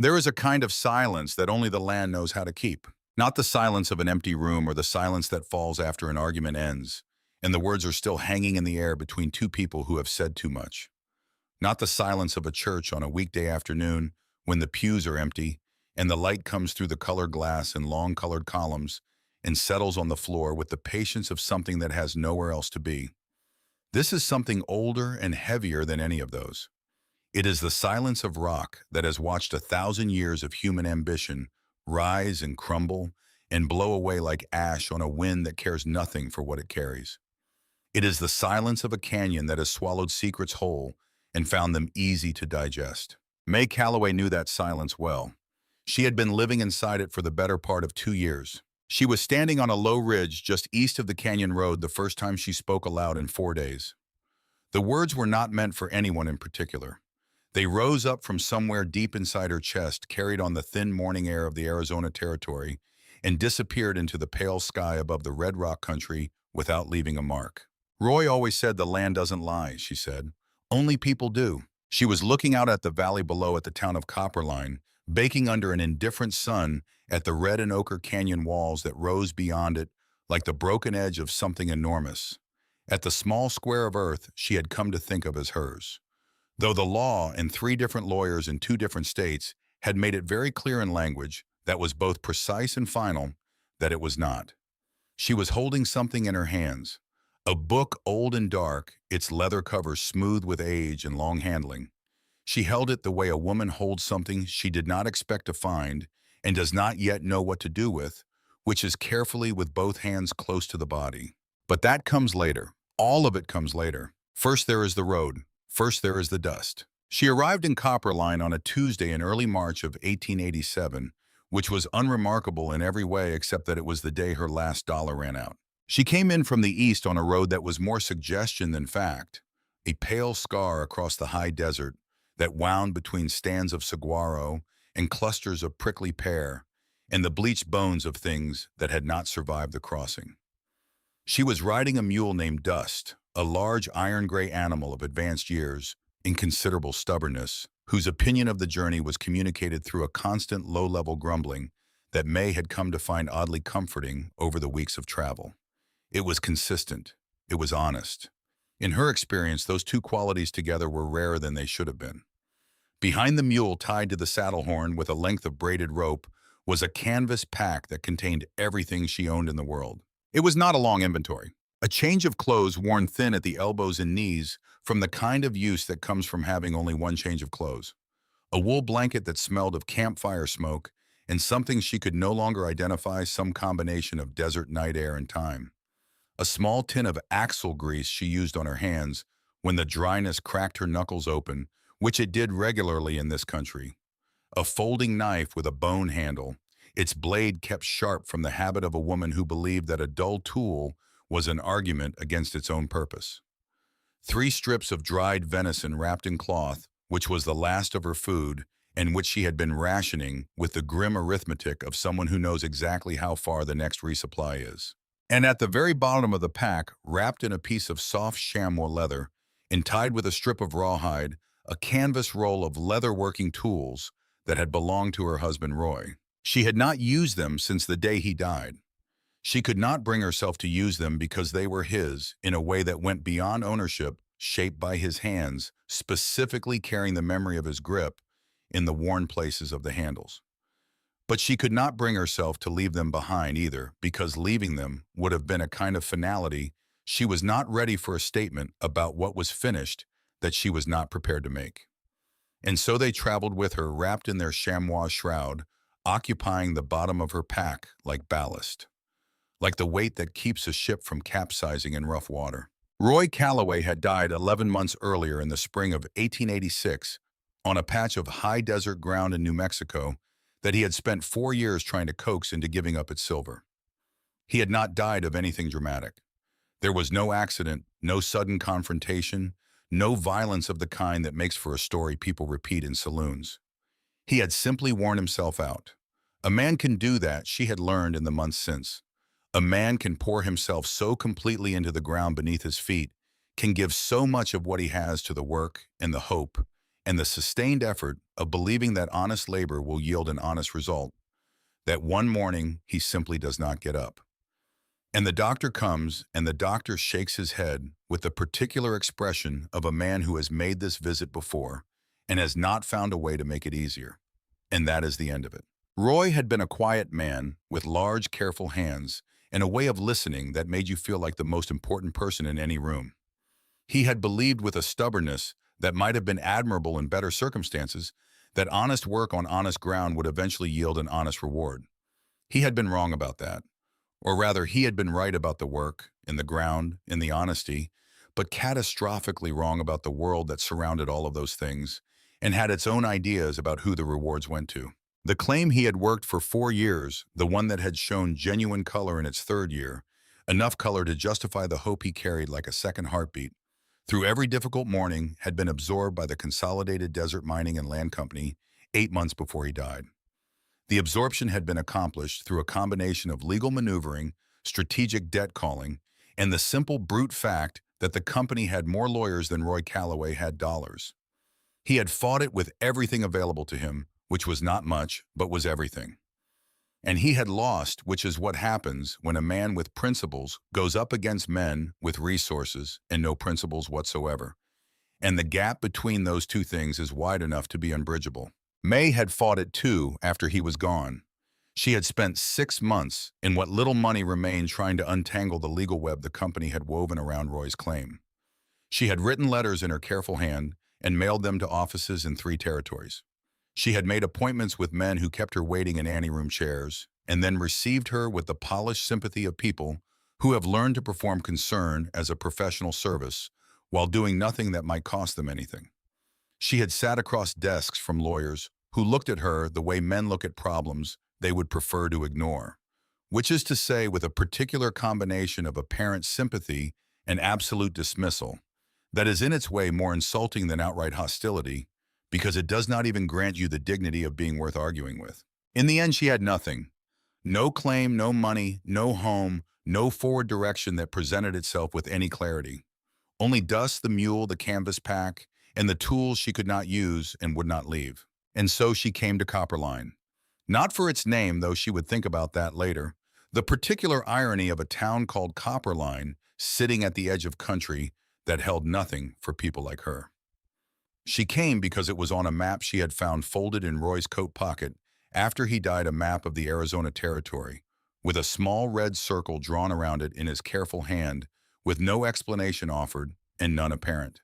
There is a kind of silence that only the land knows how to keep. Not the silence of an empty room or the silence that falls after an argument ends, and the words are still hanging in the air between two people who have said too much. Not the silence of a church on a weekday afternoon when the pews are empty and the light comes through the colored glass in long colored columns and settles on the floor with the patience of something that has nowhere else to be. This is something older and heavier than any of those. It is the silence of rock that has watched 1,000 years of human ambition rise and crumble and blow away like ash on a wind that cares nothing for what it carries. It is the silence of a canyon that has swallowed secrets whole and found them easy to digest. May Calloway knew that silence well. She had been living inside it for the better part of 2 years. She was standing on a low ridge just east of the canyon road the first time she spoke aloud in 4 days. The words were not meant for anyone in particular. They rose up from somewhere deep inside her chest, carried on the thin morning air of the Arizona Territory, and disappeared into the pale sky above the red rock country without leaving a mark. Roy always said the land doesn't lie, she said. Only people do. She was looking out at the valley below at the town of Copperline, baking under an indifferent sun at the red and ochre canyon walls that rose beyond it like the broken edge of something enormous, at the small square of earth she had come to think of as hers. Though the law and 3 different lawyers in 2 different states had made it very clear in language that was both precise and final that it was not. She was holding something in her hands, a book old and dark, its leather cover smooth with age and long handling. She held it the way a woman holds something she did not expect to find and does not yet know what to do with, which is carefully with both hands close to the body. But that comes later. All of it comes later. First there is the road. First there is the dust. She arrived in Copperline on a Tuesday in early March of 1887, which was unremarkable in every way except that it was the day her last dollar ran out. She came in from the east on a road that was more suggestion than fact, a pale scar across the high desert that wound between stands of saguaro and clusters of prickly pear and the bleached bones of things that had not survived the crossing. She was riding a mule named Dust, a large iron-gray animal of advanced years, in considerable stubbornness, whose opinion of the journey was communicated through a constant low-level grumbling that May had come to find oddly comforting over the weeks of travel. It was consistent. It was honest. In her experience, those two qualities together were rarer than they should have been. Behind the mule, tied to the saddle horn with a length of braided rope, was a canvas pack that contained everything she owned in the world. It was not a long inventory. A change of clothes worn thin at the elbows and knees from the kind of use that comes from having only one change of clothes. A wool blanket that smelled of campfire smoke, and something she could no longer identify, some combination of desert night air and time. A small tin of axle grease she used on her hands when the dryness cracked her knuckles open, which it did regularly in this country. A folding knife with a bone handle, its blade kept sharp from the habit of a woman who believed that a dull tool was an argument against its own purpose. 3 strips of dried venison wrapped in cloth, which was the last of her food, and which she had been rationing with the grim arithmetic of someone who knows exactly how far the next resupply is. And at the very bottom of the pack, wrapped in a piece of soft chamois leather, and tied with a strip of rawhide, a canvas roll of leather-working tools that had belonged to her husband Roy. She had not used them since the day he died. She could not bring herself to use them because they were his in a way that went beyond ownership, shaped by his hands, specifically carrying the memory of his grip in the worn places of the handles. But she could not bring herself to leave them behind either, because leaving them would have been a kind of finality. She was not ready for a statement about what was finished that she was not prepared to make. And so they traveled with her wrapped in their chamois shroud, occupying the bottom of her pack like ballast, like the weight that keeps a ship from capsizing in rough water. Roy Calloway had died 11 months earlier in the spring of 1886 on a patch of high desert ground in New Mexico that he had spent 4 years trying to coax into giving up its silver. He had not died of anything dramatic. There was no accident, no sudden confrontation, no violence of the kind that makes for a story people repeat in saloons. He had simply worn himself out. A man can do that, she had learned in the months since. A man can pour himself so completely into the ground beneath his feet, can give so much of what he has to the work and the hope, and the sustained effort of believing that honest labor will yield an honest result, that one morning he simply does not get up. And the doctor comes, and the doctor shakes his head with the particular expression of a man who has made this visit before and has not found a way to make it easier. And that is the end of it. Roy had been a quiet man with large, careful hands and a way of listening that made you feel like the most important person in any room. He had believed with a stubbornness that might have been admirable in better circumstances that honest work on honest ground would eventually yield an honest reward. He had been wrong about that. Or rather, he had been right about the work, in the ground, in the honesty, but catastrophically wrong about the world that surrounded all of those things and had its own ideas about who the rewards went to. The claim he had worked for 4 years, the one that had shown genuine color in its third year, enough color to justify the hope he carried like a second heartbeat, through every difficult morning had been absorbed by the Consolidated Desert Mining and Land Company 8 months before he died. The absorption had been accomplished through a combination of legal maneuvering, strategic debt calling, and the simple brute fact that the company had more lawyers than Roy Calloway had dollars. He had fought it with everything available to him, which was not much, but was everything. And he had lost, which is what happens when a man with principles goes up against men with resources and no principles whatsoever. And the gap between those two things is wide enough to be unbridgeable. May had fought it too after he was gone. She had spent 6 months in what little money remained trying to untangle the legal web the company had woven around Roy's claim. She had written letters in her careful hand and mailed them to offices in 3 territories. She had made appointments with men who kept her waiting in anteroom chairs, and then received her with the polished sympathy of people who have learned to perform concern as a professional service while doing nothing that might cost them anything. She had sat across desks from lawyers who looked at her the way men look at problems they would prefer to ignore, which is to say with a particular combination of apparent sympathy and absolute dismissal that is in its way more insulting than outright hostility, because it does not even grant you the dignity of being worth arguing with. In the end, she had nothing. No claim, no money, no home, no forward direction that presented itself with any clarity. Only dust, the mule, the canvas pack, and the tools she could not use and would not leave. And so she came to Copperline. Not for its name, though she would think about that later. The particular irony of a town called Copperline sitting at the edge of country that held nothing for people like her. She came because it was on a map she had found folded in Roy's coat pocket after he died, a map of the Arizona Territory, with a small red circle drawn around it in his careful hand, with no explanation offered and none apparent.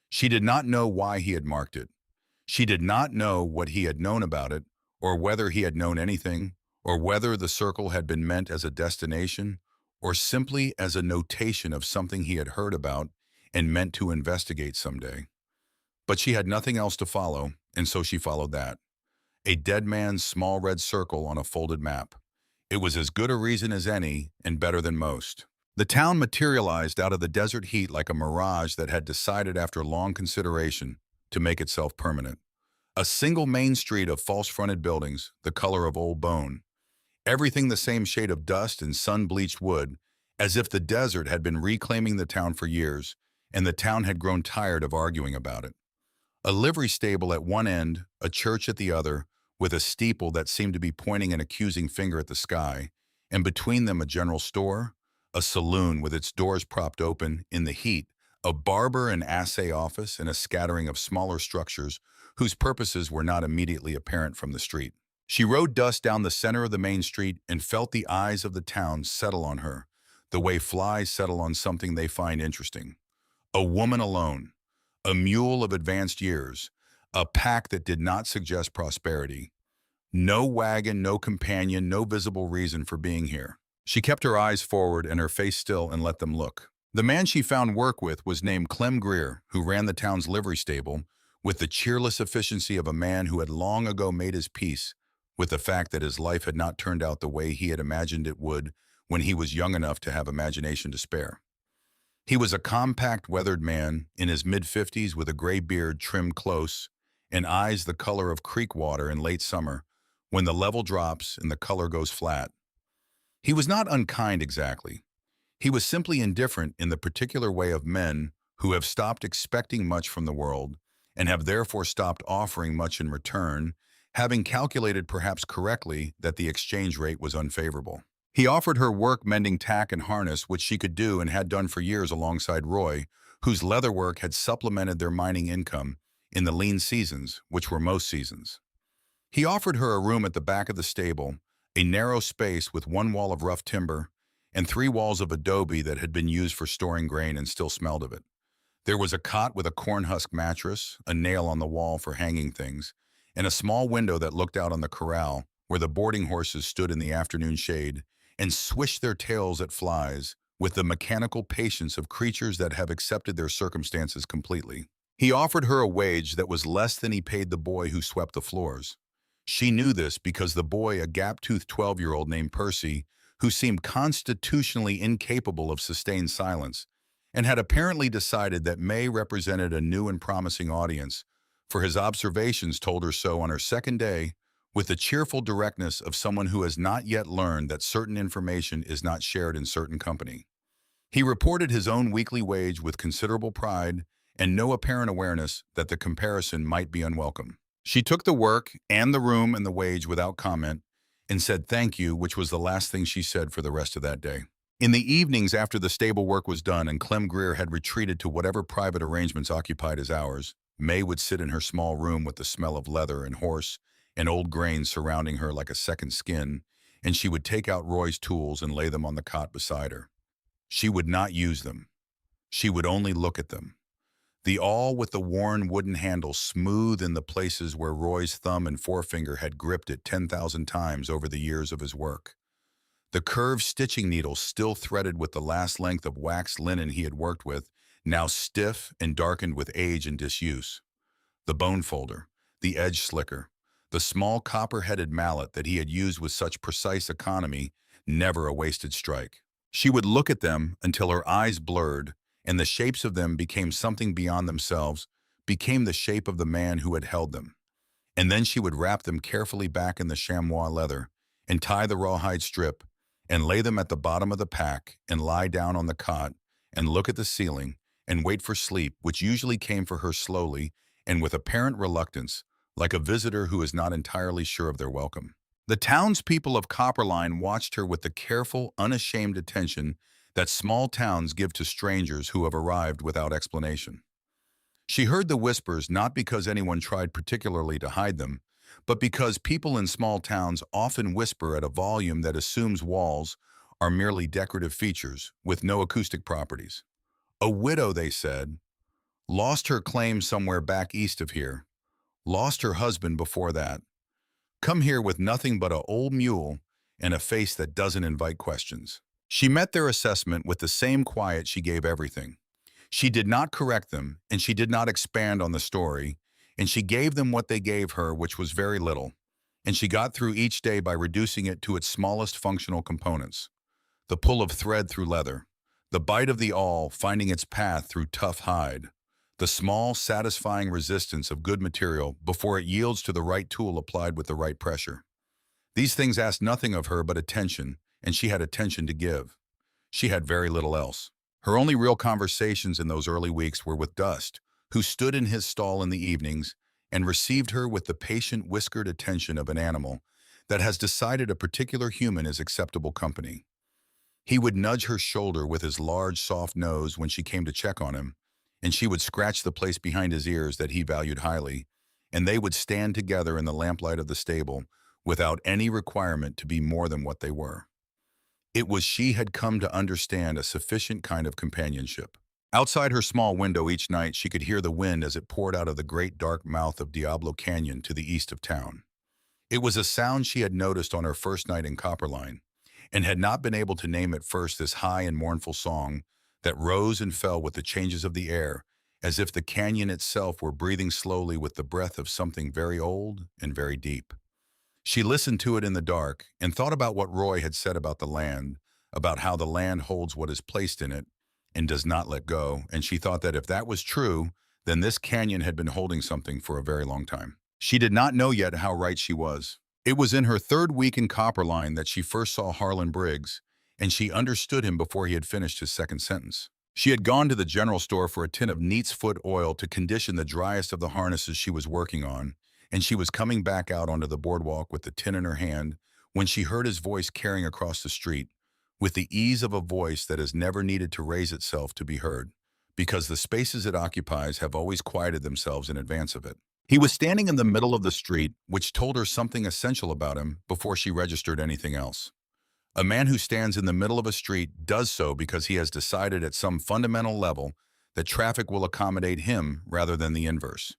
She did not know why he had marked it. She did not know what he had known about it, or whether he had known anything, or whether the circle had been meant as a destination, or simply as a notation of something he had heard about and meant to investigate someday. But she had nothing else to follow, and so she followed that. A dead man's small red circle on a folded map. It was as good a reason as any, and better than most. The town materialized out of the desert heat like a mirage that had decided after long consideration to make itself permanent. A single main street of false-fronted buildings, the color of old bone. Everything the same shade of dust and sun-bleached wood, as if the desert had been reclaiming the town for years, and the town had grown tired of arguing about it. A livery stable at one end, a church at the other, with a steeple that seemed to be pointing an accusing finger at the sky, and between them a general store, a saloon with its doors propped open in the heat, a barber and assay office, and a scattering of smaller structures whose purposes were not immediately apparent from the street. She rode dust down the center of the main street and felt the eyes of the town settle on her, the way flies settle on something they find interesting. A woman alone. A mule of advanced years, a pack that did not suggest prosperity. No wagon, no companion, no visible reason for being here. She kept her eyes forward and her face still and let them look. The man she found work with was named Clem Greer, who ran the town's livery stable, with the cheerless efficiency of a man who had long ago made his peace with the fact that his life had not turned out the way he had imagined it would when he was young enough to have imagination to spare. He was a compact, weathered man in his mid-50s with a gray beard trimmed close and eyes the color of creek water in late summer when the level drops and the color goes flat. He was not unkind exactly. He was simply indifferent in the particular way of men who have stopped expecting much from the world and have therefore stopped offering much in return, having calculated perhaps correctly that the exchange rate was unfavorable. He offered her work mending tack and harness, which she could do and had done for years alongside Roy, whose leather work had supplemented their mining income in the lean seasons, which were most seasons. He offered her a room at the back of the stable, a narrow space with one wall of rough timber and three walls of adobe that had been used for storing grain and still smelled of it. There was a cot with a corn husk mattress, a nail on the wall for hanging things, and a small window that looked out on the corral where the boarding horses stood in the afternoon shade and swished their tails at flies with the mechanical patience of creatures that have accepted their circumstances completely. He offered her a wage that was less than he paid the boy who swept the floors. She knew this because the boy, a gap-toothed 12-year-old named Percy, who seemed constitutionally incapable of sustained silence, and had apparently decided that May represented a new and promising audience, for his observations told her so on her second day, with the cheerful directness of someone who has not yet learned that certain information is not shared in certain company. He reported his own weekly wage with considerable pride and no apparent awareness that the comparison might be unwelcome. She took the work and the room and the wage without comment and said thank you, which was the last thing she said for the rest of that day. In the evenings after the stable work was done and Clem Greer had retreated to whatever private arrangements occupied his hours, May would sit in her small room with the smell of leather and horse and old grain surrounding her like a second skin, and she would take out Roy's tools and lay them on the cot beside her. She would not use them. She would only look at them. The awl with the worn wooden handle smooth in the places where Roy's thumb and forefinger had gripped it 10,000 times over the years of his work. The curved stitching needle still threaded with the last length of waxed linen he had worked with, now stiff and darkened with age and disuse. The bone folder, the edge slicker, the small copper-headed mallet that he had used with such precise economy, never a wasted strike. She would look at them until her eyes blurred, and the shapes of them became something beyond themselves, became the shape of the man who had held them. And then she would wrap them carefully back in the chamois leather, and tie the rawhide strip, and lay them at the bottom of the pack, and lie down on the cot, and look at the ceiling, and wait for sleep, which usually came for her slowly and with apparent reluctance, like a visitor who is not entirely sure of their welcome. The townspeople of Copperline watched her with the careful, unashamed attention that small towns give to strangers who have arrived without explanation. She heard the whispers not because anyone tried particularly to hide them, but because people in small towns often whisper at a volume that assumes walls are merely decorative features with no acoustic properties. A widow, they said, lost her claim somewhere back east of here, lost her husband before that, come here with nothing but a old mule and a face that doesn't invite questions. She met their assessment with the same quiet she gave everything. She did not correct them, and she did not expand on the story, and she gave them what they gave her, which was very little, and she got through each day by reducing it to its smallest functional components. The pull of thread through leather, the bite of the awl finding its path through tough hide, the small, satisfying resistance of good material before it yields to the right tool applied with the right pressure. These things asked nothing of her but attention, and she had attention to give. She had very little else. Her only real conversations in those early weeks were with Dust, who stood in his stall in the evenings and received her with the patient, whiskered attention of an animal that has decided a particular human is acceptable company. He would nudge her shoulder with his large, soft nose when she came to check on him, and she would scratch the place behind his ears that he valued highly, and they would stand together in the lamplight of the stable without any requirement to be more than what they were. It was she had come to understand a sufficient kind of companionship. Outside her small window each night, she could hear the wind as it poured out of the great dark mouth of Diablo Canyon to the east of town. It was a sound she had noticed on her first night in Copperline, and had not been able to name at first this high and mournful song that rose and fell with the changes of the air, as if the canyon itself were breathing slowly with the breath of something very old and very deep. She listened to it in the dark and thought about what Roy had said about the land, about how the land holds what is placed in it and does not let go, and she thought that if that was true, then this canyon had been holding something for a very long time. She did not know yet how right she was. It was in her third week in Copperline that she first saw Harlan Briggs, and she understood him before he had finished his second sentence. She had gone to the general store for a tin of neat's foot oil to condition the driest of the harnesses she was working on, and she was coming back out onto the boardwalk with the tin in her hand when she heard his voice carrying across the street, with the ease of a voice that has never needed to raise itself to be heard, because the spaces it occupies have always quieted themselves in advance of it. He was standing in the middle of the street, which told her something essential about him before she registered anything else. A man who stands in the middle of a street does so because he has decided at some fundamental level that traffic will accommodate him rather than the inverse.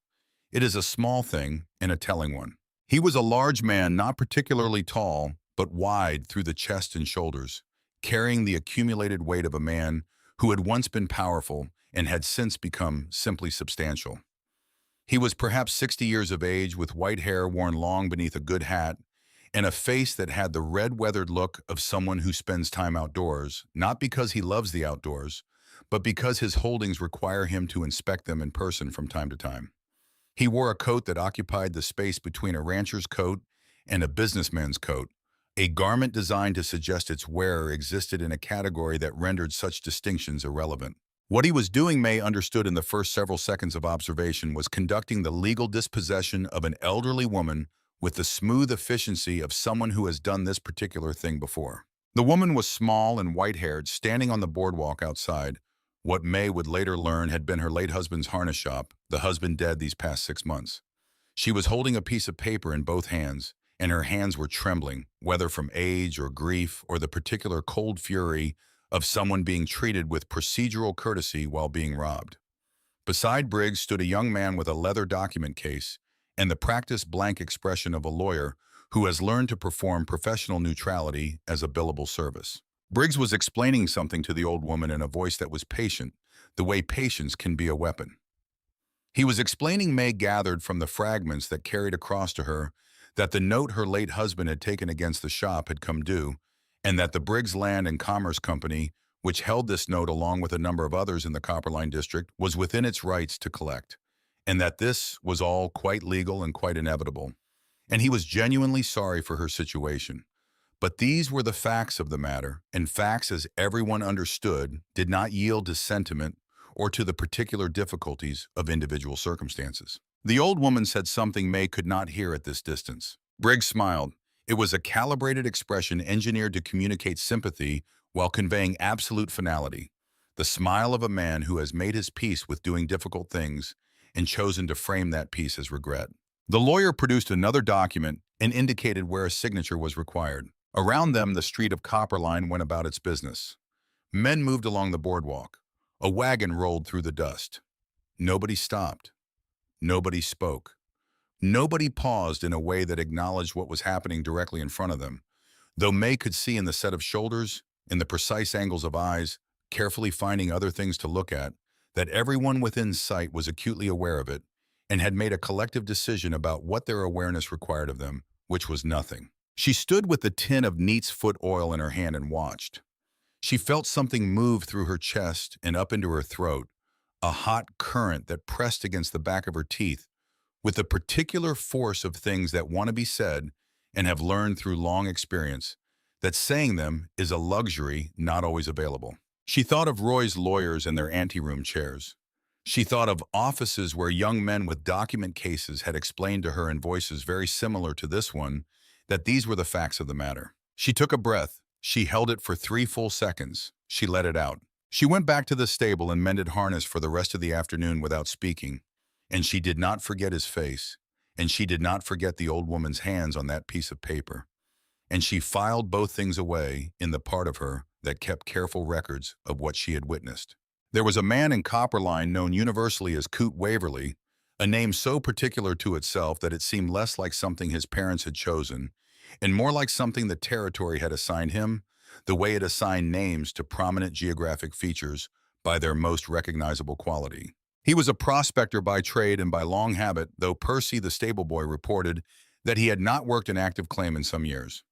It is a small thing and a telling one. He was a large man, not particularly tall, but wide through the chest and shoulders, carrying the accumulated weight of a man who had once been powerful and had since become simply substantial. He was perhaps 60 years of age, with white hair worn long beneath a good hat, and a face that had the red weathered look of someone who spends time outdoors, not because he loves the outdoors, but because his holdings require him to inspect them in person from time to time. He wore a coat that occupied the space between a rancher's coat and a businessman's coat, a garment designed to suggest its wearer existed in a category that rendered such distinctions irrelevant. What he was doing, May understood in the first several seconds of observation, was conducting the legal dispossession of an elderly woman with the smooth efficiency of someone who has done this particular thing before. The woman was small and white-haired, standing on the boardwalk outside what May would later learn had been her late husband's harness shop, the husband dead these past 6 months. She was holding a piece of paper in both hands, and her hands were trembling, whether from age or grief or the particular cold fury of someone being treated with procedural courtesy while being robbed. Beside Briggs stood a young man with a leather document case and the practiced blank expression of a lawyer who has learned to perform professional neutrality as a billable service. Briggs was explaining something to the old woman in a voice that was patient, the way patience can be a weapon. He was explaining, May gathered from the fragments that carried across to her, that the note her late husband had taken against the shop had come due, and that the Briggs Land and Commerce Company, which held this note along with a number of others in the Copperline district, was within its rights to collect, and that this was all quite legal and quite inevitable. And he was genuinely sorry for her situation. But these were the facts of the matter, and facts, as everyone understood, did not yield to sentiment or to the particular difficulties of individual circumstances. The old woman said something May could not hear at this distance. Briggs smiled. It was a calibrated expression engineered to communicate sympathy while conveying absolute finality, the smile of a man who has made his peace with doing difficult things and chosen to frame that peace as regret. The lawyer produced another document and indicated where a signature was required. Around them, the street of Copperline went about its business. Men moved along the boardwalk. A wagon rolled through the dust. Nobody stopped. Nobody spoke. Nobody paused in a way that acknowledged what was happening directly in front of them, though May could see in the set of shoulders, in the precise angles of eyes, carefully finding other things to look at, that everyone within sight was acutely aware of it and had made a collective decision about what their awareness required of them, which was nothing. She stood with the tin of neat's foot oil in her hand and watched. She felt something move through her chest and up into her throat, a hot current that pressed against the back of her teeth with the particular force of things that want to be said and have learned through long experience that saying them is a luxury not always available. She thought of Roy's lawyers and their anteroom chairs. She thought of offices where young men with document cases had explained to her in voices very similar to this one that these were the facts of the matter. She took a breath. She held it for 3 full seconds. She let it out. She went back to the stable and mended harness for the rest of the afternoon without speaking. And she did not forget his face. And she did not forget the old woman's hands on that piece of paper. And she filed both things away in the part of her that kept careful records of what she had witnessed. There was a man in Copperline known universally as Coot Waverly, a name so particular to itself that it seemed less like something his parents had chosen, and more like something the territory had assigned him, the way it assigned names to prominent geographic features by their most recognizable quality. He was a prospector by trade and by long habit, though Percy, the stable boy, reported that he had not worked an active claim in some years.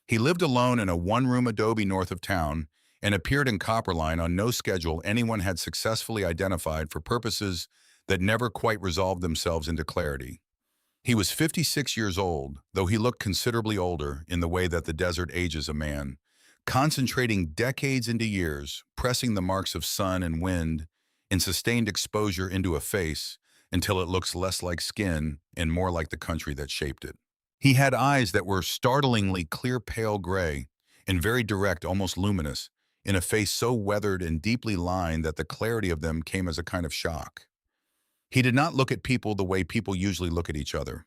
He lived alone in a one-room adobe north of town and appeared in Copperline on no schedule anyone had successfully identified for purposes that never quite resolved themselves into clarity. He was 56 years old, though he looked considerably older in the way that the desert ages a man, concentrating decades into years, pressing the marks of sun and wind in sustained exposure into a face until it looks less like skin and more like the country that shaped it. He had eyes that were startlingly clear pale gray and very direct, almost luminous, in a face so weathered and deeply lined that the clarity of them came as a kind of shock. He did not look at people the way people usually look at each other.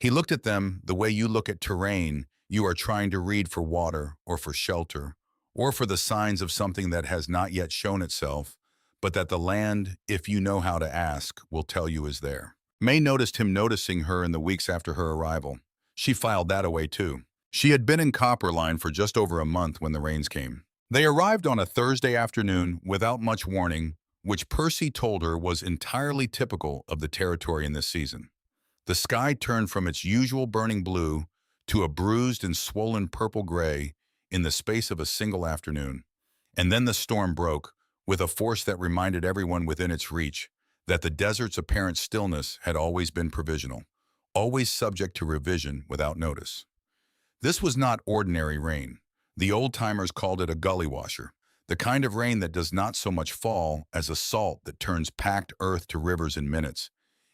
He looked at them the way you look at terrain you are trying to read for water or for shelter, or for the signs of something that has not yet shown itself, but that the land, if you know how to ask, will tell you is there. May noticed him noticing her in the weeks after her arrival. She filed that away too. She had been in Copperline for just over a month when the rains came. They arrived on a Thursday afternoon without much warning, which Percy told her was entirely typical of the territory in this season. The sky turned from its usual burning blue to a bruised and swollen purple-gray in the space of a single afternoon. And then the storm broke, with a force that reminded everyone within its reach that the desert's apparent stillness had always been provisional, always subject to revision without notice. This was not ordinary rain. The old-timers called it a gully washer, the kind of rain that does not so much fall as a salt that turns packed earth to rivers in minutes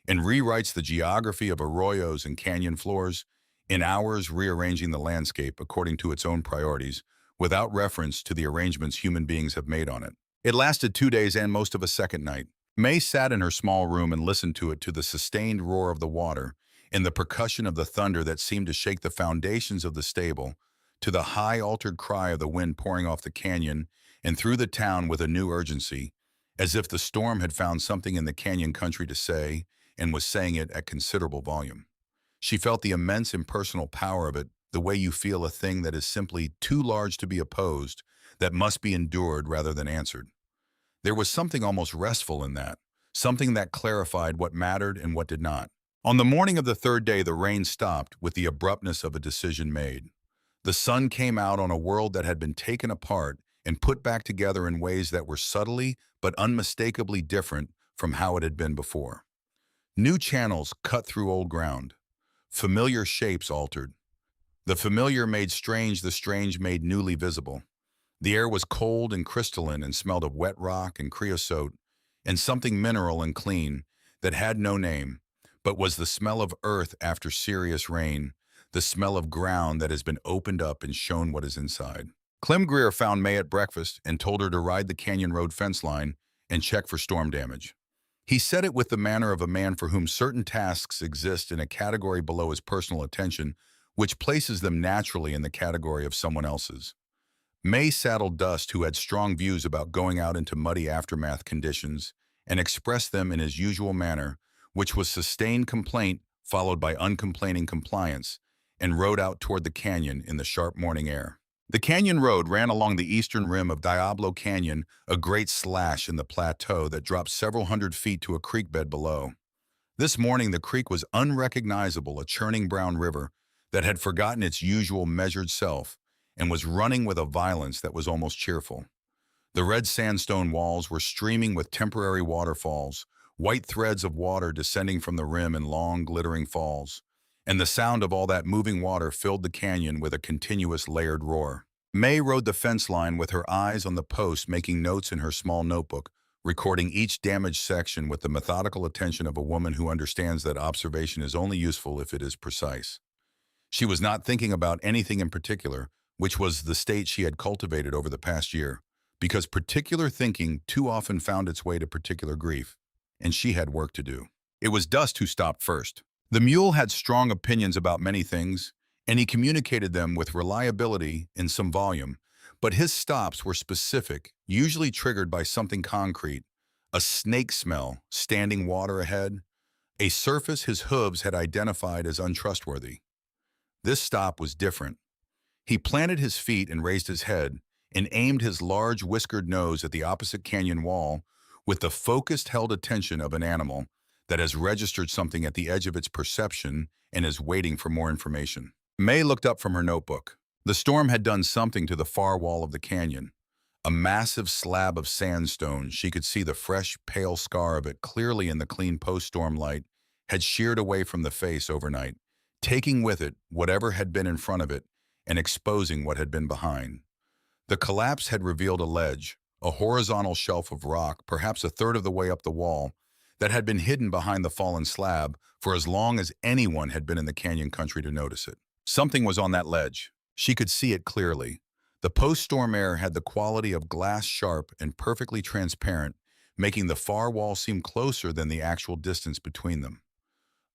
and rewrites the geography of arroyos and canyon floors in hours, rearranging the landscape according to its own priorities without reference to the arrangements human beings have made on it. It lasted 2 days and most of a second night. May sat in her small room and listened to it, to the sustained roar of the water and the percussion of the thunder that seemed to shake the foundations of the stable, to the high altered cry of the wind pouring off the canyon and through the town with a new urgency, as if the storm had found something in the canyon country to say and was saying it at considerable volume. She felt the immense impersonal power of it, the way you feel a thing that is simply too large to be opposed, that must be endured rather than answered. There was something almost restful in that, something that clarified what mattered and what did not. On the morning of the third day, the rain stopped with the abruptness of a decision made. The sun came out on a world that had been taken apart and put back together in ways that were subtly but unmistakably different from how it had been before. New channels cut through old ground. Familiar shapes altered. The familiar made strange, the strange made newly visible. The air was cold and crystalline and smelled of wet rock and creosote and something mineral and clean that had no name, but was the smell of earth after serious rain, the smell of ground that has been opened up and shown what is inside. Clem Greer found May at breakfast and told her to ride the Canyon Road fence line and check for storm damage. He said it with the manner of a man for whom certain tasks exist in a category below his personal attention, which places them naturally in the category of someone else's. May saddled Dust, who had strong views about going out into muddy aftermath conditions, and expressed them in his usual manner, which was sustained complaint followed by uncomplaining compliance, and rode out toward the canyon in the sharp morning air. The canyon road ran along the eastern rim of Diablo Canyon, a great slash in the plateau that dropped several hundred feet to a creek bed below. This morning the creek was unrecognizable, a churning brown river that had forgotten its usual measured self and was running with a violence that was almost cheerful. The red sandstone walls were streaming with temporary waterfalls, white threads of water descending from the rim in long, glittering falls, and the sound of all that moving water filled the canyon with a continuous layered roar. May rode the fence line with her eyes on the post, making notes in her small notebook, recording each damaged section with the methodical attention of a woman who understands that observation is only useful if it is precise. She was not thinking about anything in particular, which was the state she had cultivated over the past year, because particular thinking too often found its way to particular grief, and she had work to do. It was Dust who stopped first. The mule had strong opinions about many things, and he communicated them with reliability in some volume, but his stops were specific, usually triggered by something concrete: a snake smell, standing water ahead, a surface his hooves had identified as untrustworthy. This stop was different. He planted his feet and raised his head and aimed his large whiskered nose at the opposite canyon wall with the focused, held attention of an animal that has registered something at the edge of its perception and is waiting for more information. May looked up from her notebook. The storm had done something to the far wall of the canyon. A massive slab of sandstone, she could see the fresh, pale scar of it clearly in the clean post-storm light, had sheared away from the face overnight, taking with it whatever had been in front of it and exposing what had been behind. The collapse had revealed a ledge, a horizontal shelf of rock, perhaps a third of the way up the wall, that had been hidden behind the fallen slab for as long as anyone had been in the canyon country to notice it. Something was on that ledge. She could see it clearly. The post-storm air had the quality of glass, sharp and perfectly transparent, making the far wall seem closer than the actual distance between them.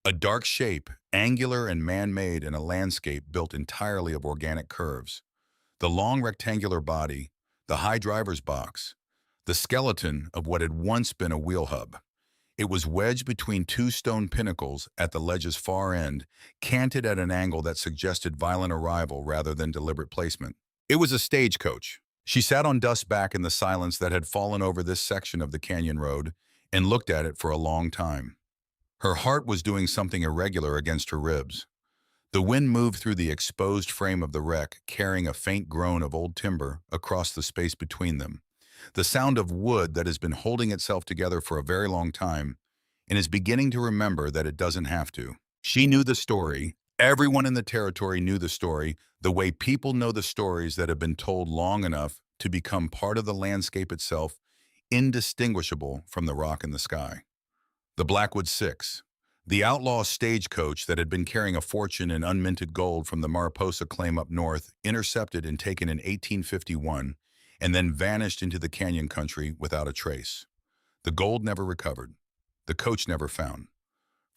A dark shape, angular and man-made in a landscape built entirely of organic curves. The long rectangular body, the high driver's box, the skeleton of what had once been a wheel hub. It was wedged between two stone pinnacles at the ledge's far end, canted at an angle that suggested violent arrival rather than deliberate placement. It was a stagecoach. She sat on dust back in the silence that had fallen over this section of the canyon road and looked at it for a long time. Her heart was doing something irregular against her ribs. The wind moved through the exposed frame of the wreck, carrying a faint groan of old timber across the space between them. The sound of wood that has been holding itself together for a very long time and is beginning to remember that it doesn't have to. She knew the story. Everyone in the territory knew the story, the way people know the stories that have been told long enough to become part of the landscape itself, indistinguishable from the rock in the sky. The Blackwood Six, the outlaw stagecoach that had been carrying a fortune in unminted gold from the Mariposa claim up north, intercepted and taken in 1851, and then vanished into the canyon country without a trace. The gold never recovered. The coach never found.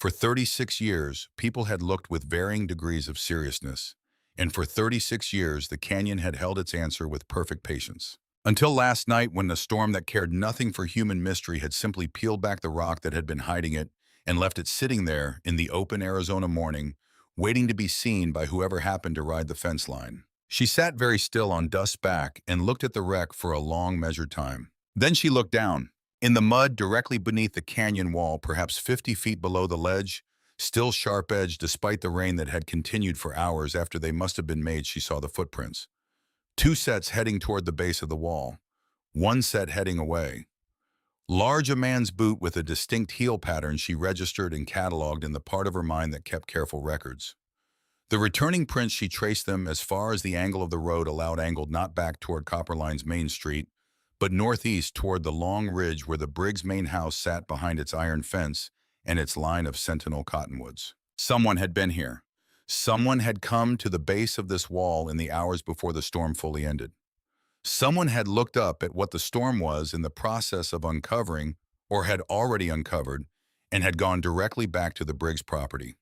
For 36 years, people had looked with varying degrees of seriousness, and for 36 years, the canyon had held its answer with perfect patience. Until last night, when the storm that cared nothing for human mystery had simply peeled back the rock that had been hiding it and left it sitting there in the open Arizona morning, waiting to be seen by whoever happened to ride the fence line. She sat very still on dust back and looked at the wreck for a long measured time. Then she looked down. In the mud directly beneath the canyon wall, perhaps 50 feet below the ledge, still sharp-edged despite the rain that had continued for hours after they must have been made, she saw the footprints. Two sets heading toward the base of the wall, one set heading away. Large a man's boot with a distinct heel pattern she registered and cataloged in the part of her mind that kept careful records. The returning prints, she traced them as far as the angle of the road allowed, angled not back toward Copperline's main street, but northeast toward the long ridge where the Briggs main house sat behind its iron fence and its line of sentinel cottonwoods. Someone had been here. Someone had come to the base of this wall in the hours before the storm fully ended. Someone had looked up at what the storm was in the process of uncovering, or had already uncovered, and had gone directly back to the Briggs property.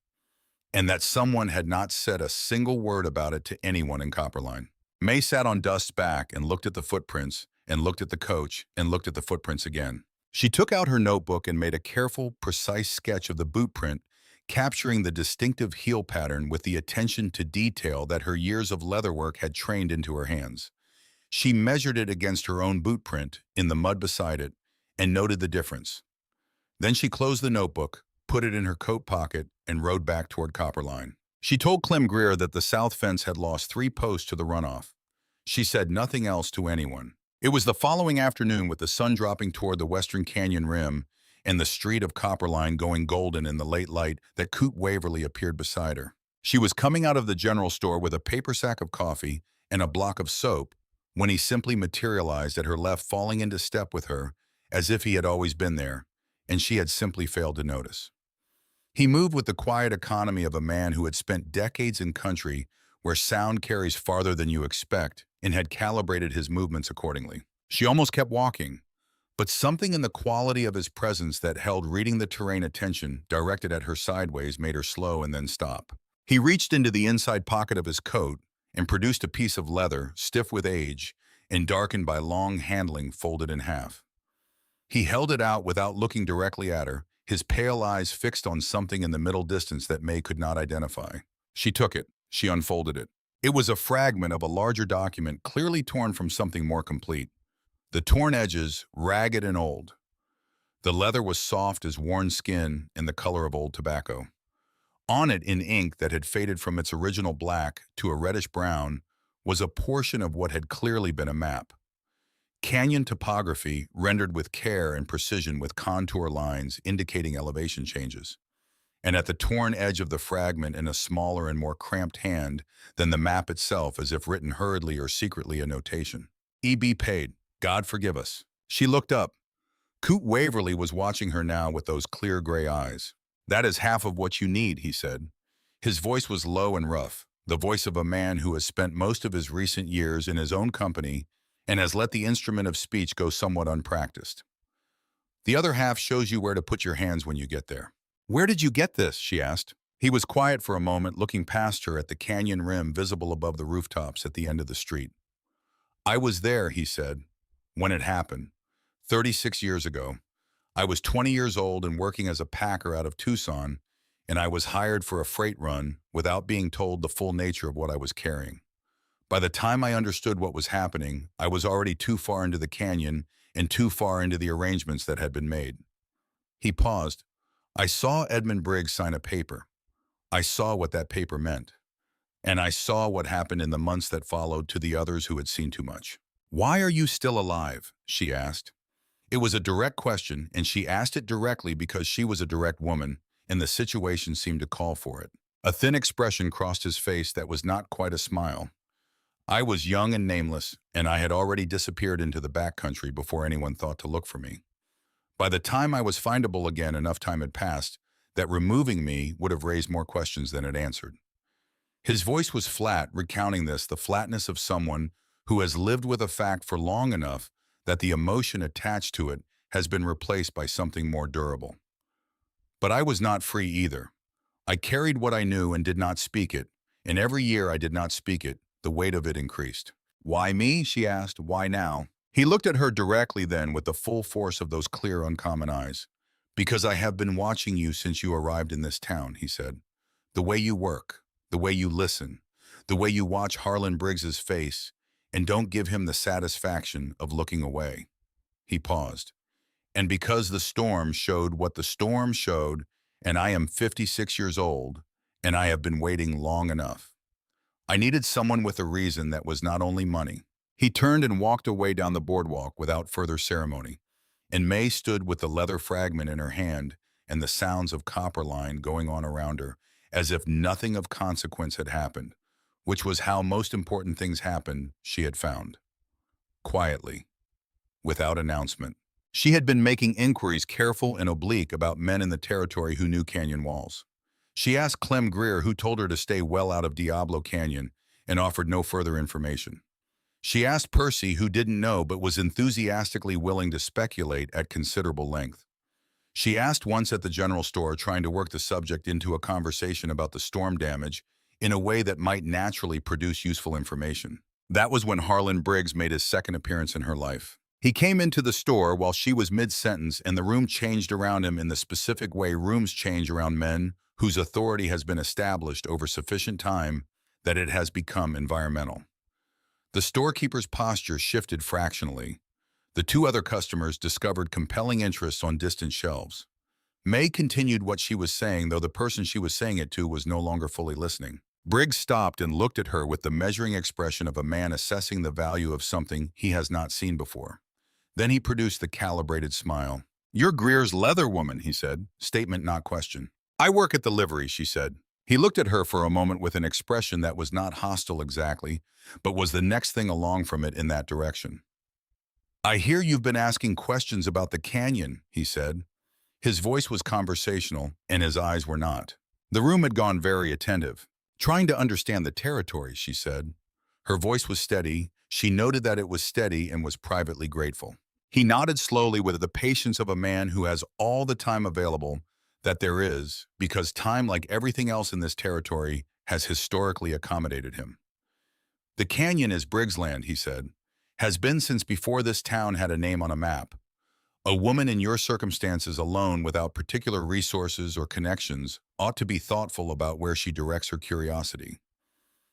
And that someone had not said a single word about it to anyone in Copperline. May sat on dust back and looked at the footprints, and looked at the coach, and looked at the footprints again. She took out her notebook and made a careful, precise sketch of the boot print, capturing the distinctive heel pattern with the attention to detail that her years of leatherwork had trained into her hands. She measured it against her own boot print in the mud beside it and noted the difference. Then she closed the notebook, put it in her coat pocket, and rode back toward Copperline. She told Clem Greer that the south fence had lost 3 posts to the runoff. She said nothing else to anyone. It was the following afternoon, with the sun dropping toward the western canyon rim and the street of Copperline going golden in the late light, that Coot Waverly appeared beside her. She was coming out of the general store with a paper sack of coffee and a block of soap when he simply materialized at her left, falling into step with her as if he had always been there, and she had simply failed to notice. He moved with the quiet economy of a man who had spent decades in country where sound carries farther than you expect, and had calibrated his movements accordingly. She almost kept walking, but something in the quality of his presence that held reading the terrain attention directed at her sideways made her slow and then stop. He reached into the inside pocket of his coat and produced a piece of leather, stiff with age and darkened by long handling, folded in half. He held it out without looking directly at her, his pale eyes fixed on something in the middle distance that May could not identify. She took it. She unfolded it. It was a fragment of a larger document, clearly torn from something more complete. The torn edges, ragged and old. The leather was soft as worn skin and the color of old tobacco. On it, in ink that had faded from its original black to a reddish brown, was a portion of what had clearly been a map. Canyon topography rendered with care and precision, with contour lines indicating elevation changes. And at the torn edge of the fragment, in a smaller and more cramped hand than the map itself, as if written hurriedly or secretly, a notation. EB paid. God forgive us. She looked up. Coot Waverly was watching her now with those clear gray eyes. That is half of what you need, he said. His voice was low and rough, the voice of a man who has spent most of his recent years in his own company and has let the instrument of speech go somewhat unpracticed. The other half shows you where to put your hands when you get there. Where did you get this? She asked. He was quiet for a moment, looking past her at the canyon rim visible above the rooftops at the end of the street. I was there, he said, when it happened, 36 years ago. I was 20 years old and working as a packer out of Tucson, and I was hired for a freight run without being told the full nature of what I was carrying. By the time I understood what was happening, I was already too far into the canyon and too far into the arrangements that had been made. He paused. I saw Edmund Briggs sign a paper. I saw what that paper meant. And I saw what happened in the months that followed to the others who had seen too much. Why are you still alive? She asked. It was a direct question, and she asked it directly because she was a direct woman, and the situation seemed to call for it. A thin expression crossed his face that was not quite a smile. I was young and nameless, and I had already disappeared into the backcountry before anyone thought to look for me. By the time I was findable again, enough time had passed that removing me would have raised more questions than it answered. His voice was flat, recounting this, the flatness of someone who has lived with a fact for long enough that the emotion attached to it has been replaced by something more durable. But I was not free either. I carried what I knew and did not speak it, and every year I did not speak it, the weight of it increased. Why me? She asked. Why now? He looked at her directly then with the full force of those clear, uncommon eyes. Because I have been watching you since you arrived in this town, he said. The way you work, the way you listen, the way you watch Harlan Briggs's face and don't give him the satisfaction of looking away. He paused. And because the storm showed what the storm showed, and I am 56 years old, and I have been waiting long enough. I needed someone with a reason that was not only money. He turned and walked away down the boardwalk without further ceremony, and May stood with the leather fragment in her hand and the sounds of copper line going on around her, as if nothing of consequence had happened, which was how most important things happened, she had found. Quietly, without announcement. She had been making inquiries careful and oblique about men in the territory who knew canyon walls. She asked Clem Greer, who told her to stay well out of Diablo Canyon, and offered no further information. She asked Percy, who didn't know but was enthusiastically willing to speculate at considerable length. She asked once at the general store, trying to work the subject into a conversation about the storm damage in a way that might naturally produce useful information. That was when Harlan Briggs made his second appearance in her life. He came into the store while she was mid-sentence, and the room changed around him in the specific way rooms change around men whose authority has been established over sufficient time that it has become environmental. The storekeeper's posture shifted fractionally. The two other customers discovered compelling interests on distant shelves. May continued what she was saying, though the person she was saying it to was no longer fully listening. Briggs stopped and looked at her with the measuring expression of a man assessing the value of something he has not seen before. Then he produced the calibrated smile. "You're Greer's leather woman," he said, statement not question. "I work at the livery," she said. He looked at her for a moment with an expression that was not hostile exactly, but was the next thing along from it in that direction. "I hear you've been asking questions about the canyon," he said. His voice was conversational, and his eyes were not. The room had gone very attentive. "Trying to understand the territory," she said. Her voice was steady. She noted that it was steady and was privately grateful. He nodded slowly with the patience of a man who has all the time available that there is, because time, like everything else in this territory, has historically accommodated him. "The canyon is Briggsland," he said. "Has been since before this town had a name on a map. A woman in your circumstances alone, without particular resources or connections, ought to be thoughtful about where she directs her curiosity."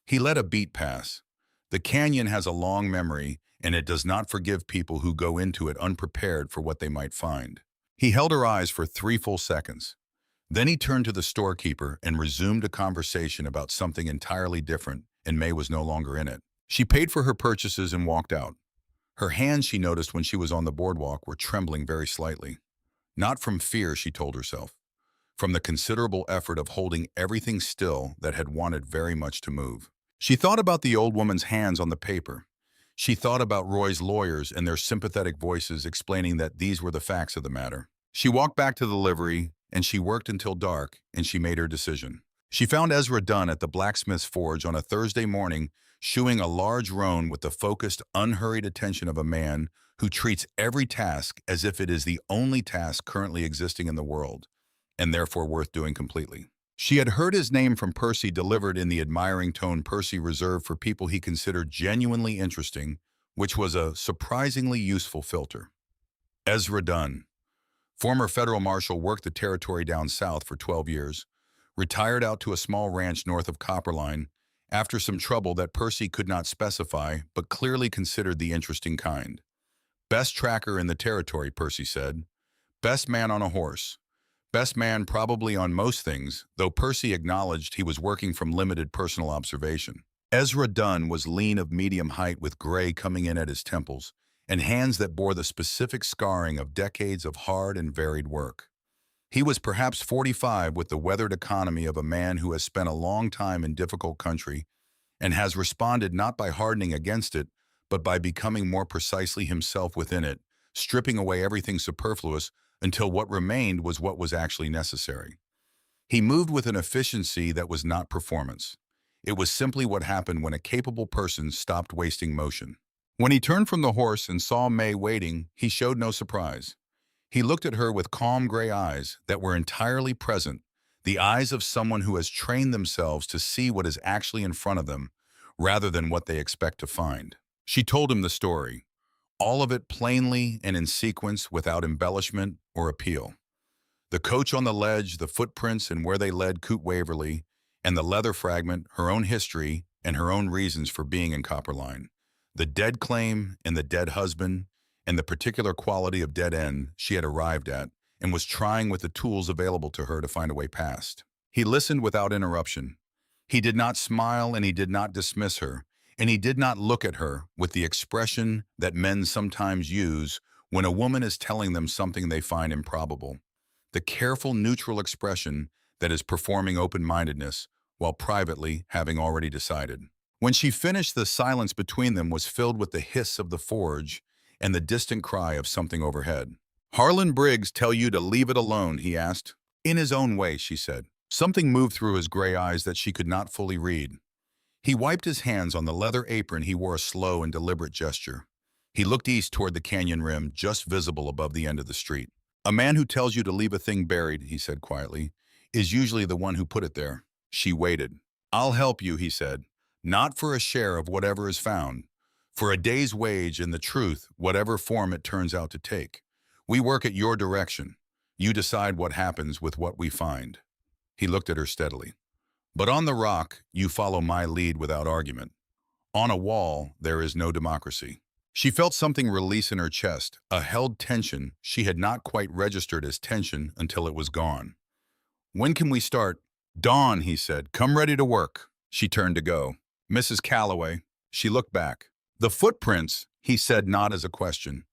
He let a beat pass. The canyon has a long memory, and it does not forgive people who go into it unprepared for what they might find. He held her eyes for 3 full seconds. Then he turned to the storekeeper and resumed a conversation about something entirely different, and May was no longer in it. She paid for her purchases and walked out. Her hands, she noticed when she was on the boardwalk, were trembling very slightly. Not from fear, she told herself. From the considerable effort of holding everything still that had wanted very much to move. She thought about the old woman's hands on the paper. She thought about Roy's lawyers and their sympathetic voices explaining that these were the facts of the matter. She walked back to the livery, and she worked until dark, and she made her decision. She found Ezra Dunn at the blacksmith's forge on a Thursday morning, shoeing a large roan with the focused, unhurried attention of a man who treats every task as if it is the only task currently existing in the world, and therefore worth doing completely. She had heard his name from Percy delivered in the admiring tone Percy reserved for people he considered genuinely interesting, which was a surprisingly useful filter. Ezra Dunn, former federal marshal, worked the territory down south for 12 years, retired out to a small ranch north of Copperline after some trouble that Percy could not specify but clearly considered the interesting kind. Best tracker in the territory, Percy said. Best man on a horse. Best man probably on most things, though Percy acknowledged he was working from limited personal observation. Ezra Dunn was lean of medium height with gray coming in at his temples, and hands that bore the specific scarring of decades of hard and varied work. He was perhaps 45 with the weathered economy of a man who has spent a long time in difficult country and has responded not by hardening against it, but by becoming more precisely himself within it, stripping away everything superfluous until what remained was what was actually necessary. He moved with an efficiency that was not performance. It was simply what happened when a capable person stopped wasting motion. When he turned from the horse and saw May waiting, he showed no surprise. He looked at her with calm gray eyes that were entirely present, the eyes of someone who has trained themselves to see what is actually in front of them, rather than what they expect to find. She told him the story, all of it plainly and in sequence without embellishment or appeal. The coach on the ledge, the footprints and where they led Coot Waverly, and the leather fragment, her own history and her own reasons for being in Copperline. The dead claim and the dead husband, and the particular quality of dead end she had arrived at and was trying with the tools available to her to find a way past. He listened without interruption. He did not smile and he did not dismiss her, and he did not look at her with the expression that men sometimes use when a woman is telling them something they find improbable. The careful, neutral expression that is performing open-mindedness while privately having already decided. When she finished, the silence between them was filled with the hiss of the forge and the distant cry of something overhead. "Harlan Briggs tell you to leave it alone," he asked. "In his own way," she said. Something moved through his gray eyes that she could not fully read. He wiped his hands on the leather apron. He wore a slow and deliberate gesture. He looked east toward the canyon rim, just visible above the end of the street. "A man who tells you to leave a thing buried," he said quietly, "is usually the one who put it there." She waited. "I'll help you," he said. "Not for a share of whatever is found. For a day's wage and the truth, whatever form it turns out to take. We work at your direction. You decide what happens with what we find." He looked at her steadily. "But on the rock, you follow my lead without argument. On a wall, there is no democracy." She felt something release in her chest, a held tension she had not quite registered as tension until it was gone. "When can we start?" "Dawn," he said. "Come ready to work." She turned to go. "Mrs. Calloway." She looked back. "The footprints," he said, not as a question.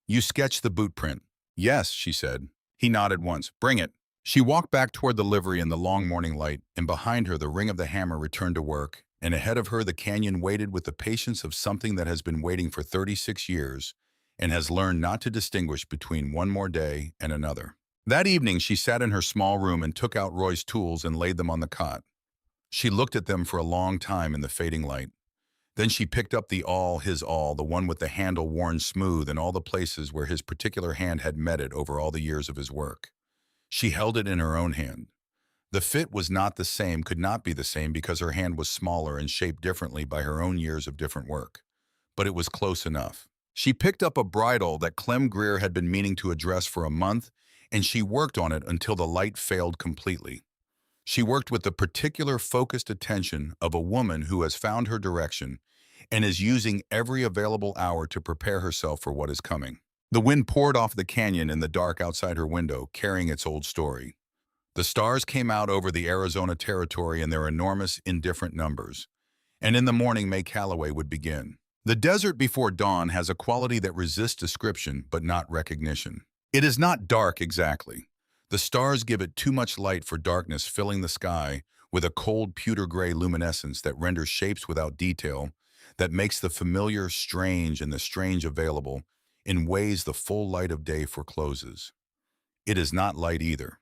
"You sketched the boot print." "Yes," she said. He nodded once. "Bring it." She walked back toward the livery in the long morning light, and behind her the ring of the hammer returned to work, and ahead of her the canyon waited with the patience of something that has been waiting for 36 years and has learned not to distinguish between one more day and another. That evening she sat in her small room and took out Roy's tools and laid them on the cot. She looked at them for a long time in the fading light. Then she picked up the awl, his awl, the one with the handle worn smooth in all the places where his particular hand had met it over all the years of his work. She held it in her own hand. The fit was not the same, could not be the same because her hand was smaller and shaped differently by her own years of different work. But it was close enough. She picked up a bridle that Clem Greer had been meaning to address for a month, and she worked on it until the light failed completely. She worked with the particular focused attention of a woman who has found her direction and is using every available hour to prepare herself for what is coming. The wind poured off the canyon in the dark outside her window, carrying its old story. The stars came out over the Arizona territory in their enormous, indifferent numbers. And in the morning, May Calloway would begin. The desert before dawn has a quality that resists description but not recognition. It is not dark exactly. The stars give it too much light for darkness, filling the sky with a cold pewter gray luminescence that renders shapes without detail, that makes the familiar strange and the strange available in ways the full light of day forecloses. It is not light either.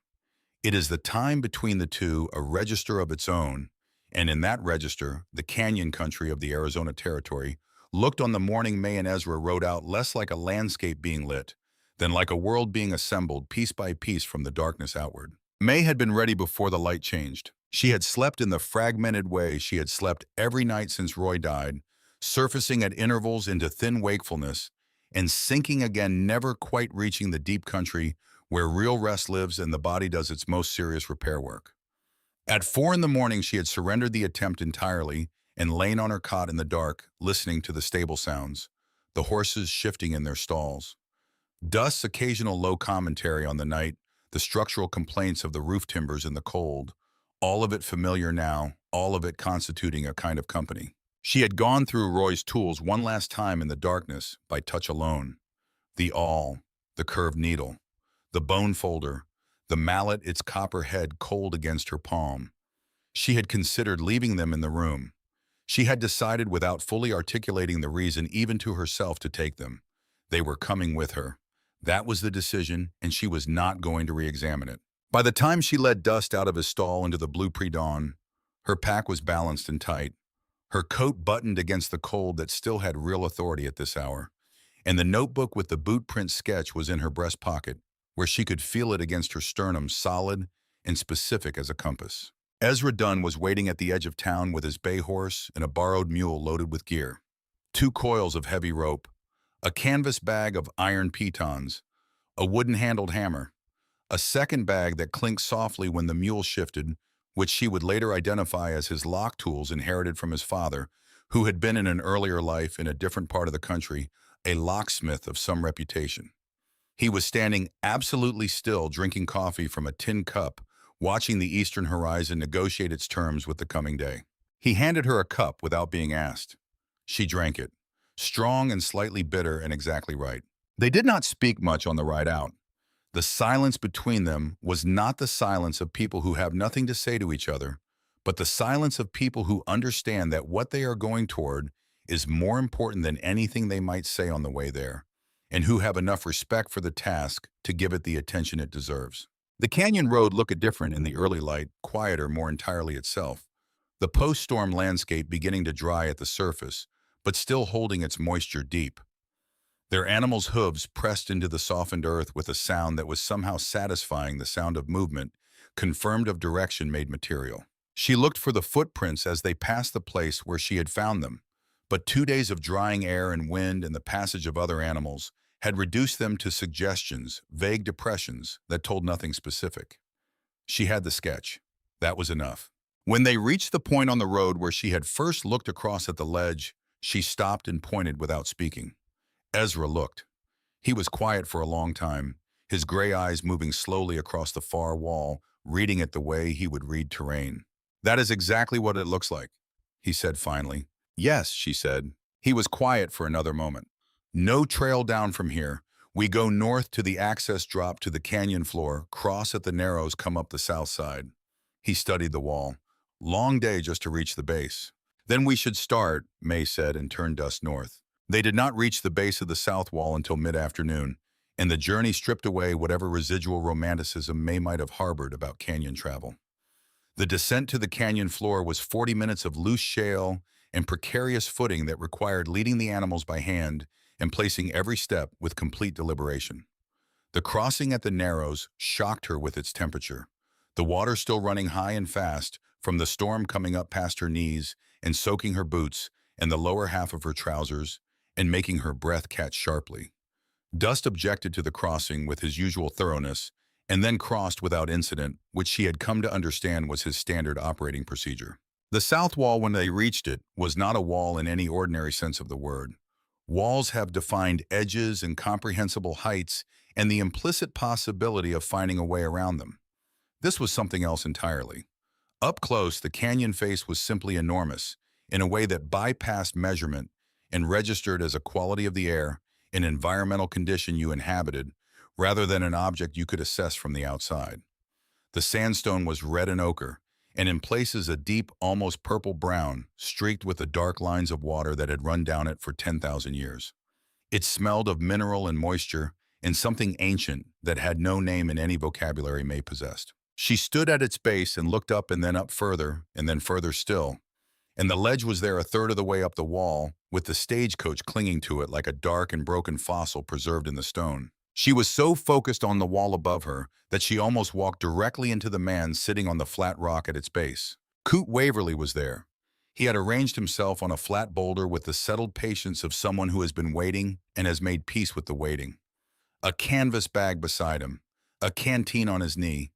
It is the time between the two, a register of its own, and in that register, the canyon country of the Arizona Territory looked on the morning May and Ezra rode out less like a landscape being lit than like a world being assembled piece by piece from the darkness outward. May had been ready before the light changed. She had slept in the fragmented way she had slept every night since Roy died, surfacing at intervals into thin wakefulness and sinking again, never quite reaching the deep country where real rest lives and the body does its most serious repair work. At 4 in the morning, she had surrendered the attempt entirely and lain on her cot in the dark, listening to the stable sounds, the horses shifting in their stalls. Dust's occasional low commentary on the night, the structural complaints of the roof timbers in the cold, all of it familiar now, all of it constituting a kind of company. She had gone through Roy's tools one last time in the darkness by touch alone. The awl, the curved needle, the bone folder, the mallet, its copper head cold against her palm. She had considered leaving them in the room. She had decided without fully articulating the reason even to herself to take them. They were coming with her. That was the decision, and she was not going to re-examine it. By the time she led Dust out of his stall into the blue pre-dawn, her pack was balanced and tight, her coat buttoned against the cold that still had real authority at this hour, and the notebook with the boot print sketch was in her breast pocket, where she could feel it against her sternum, solid and specific as a compass. Ezra Dunn was waiting at the edge of town with his bay horse and a borrowed mule loaded with gear. 2 coils of heavy rope, a canvas bag of iron pitons, a wooden-handled hammer, a second bag that clinked softly when the mule shifted, which she would later identify as his lock tools inherited from his father, who had been in an earlier life in a different part of the country, a locksmith of some reputation. He was standing absolutely still, drinking coffee from a tin cup, watching the eastern horizon negotiate its terms with the coming day. He handed her a cup without being asked. She drank it, strong and slightly bitter and exactly right. They did not speak much on the ride out. The silence between them was not the silence of people who have nothing to say to each other, but the silence of people who understand that what they are going toward is more important than anything they might say on the way there, and who have enough respect for the task to give it the attention it deserves. The canyon road looked different in the early light, quieter more entirely itself, the post-storm landscape beginning to dry at the surface, but still holding its moisture deep. Their animals' hooves pressed into the softened earth with a sound that was somehow satisfying, the sound of movement, confirmed of direction made material. She looked for the footprints as they passed the place where she had found them, but 2 days of drying air and wind and the passage of other animals had reduced them to suggestions, vague depressions that told nothing specific. She had the sketch. That was enough. When they reached the point on the road where she had first looked across at the ledge, she stopped and pointed without speaking. Ezra looked. He was quiet for a long time, his gray eyes moving slowly across the far wall, reading it the way he would read terrain. "That is exactly what it looks like," he said finally. "Yes," she said. He was quiet for another moment. "No trail down from here. We go north to the access drop to the canyon floor, cross at the Narrows, come up the south side." He studied the wall. "Long day just to reach the base." "Then we should start," May said, and turned Dust north. They did not reach the base of the south wall until mid-afternoon, and the journey stripped away whatever residual romanticism May might have harbored about canyon travel. The descent to the canyon floor was 40 minutes of loose shale and precarious footing that required leading the animals by hand and placing every step with complete deliberation. The crossing at the Narrows shocked her with its temperature, the water still running high and fast from the storm coming up past her knees and soaking her boots and the lower half of her trousers and making her breath catch sharply. Dust objected to the crossing with his usual thoroughness and then crossed without incident, which she had come to understand was his standard operating procedure. The south wall, when they reached it, was not a wall in any ordinary sense of the word. Walls have defined edges and comprehensible heights and the implicit possibility of finding a way around them. This was something else entirely. Up close, the canyon face was simply enormous, in a way that bypassed measurement and registered as a quality of the air, an environmental condition you inhabited, rather than an object you could assess from the outside. The sandstone was red and ochre, and in places a deep, almost purple brown, streaked with the dark lines of water that had run down it for 10,000 years. It smelled of mineral and moisture, and something ancient that had no name in any vocabulary May possessed. She stood at its base and looked up and then up further, and then further still, and the ledge was there a third of the way up the wall, with the stagecoach clinging to it like a dark and broken fossil preserved in the stone. She was so focused on the wall above her that she almost walked directly into the man sitting on the flat rock at its base. Coot Waverly was there. He had arranged himself on a flat boulder with the settled patience of someone who has been waiting and has made peace with the waiting. A canvas bag beside him, a canteen on his knee,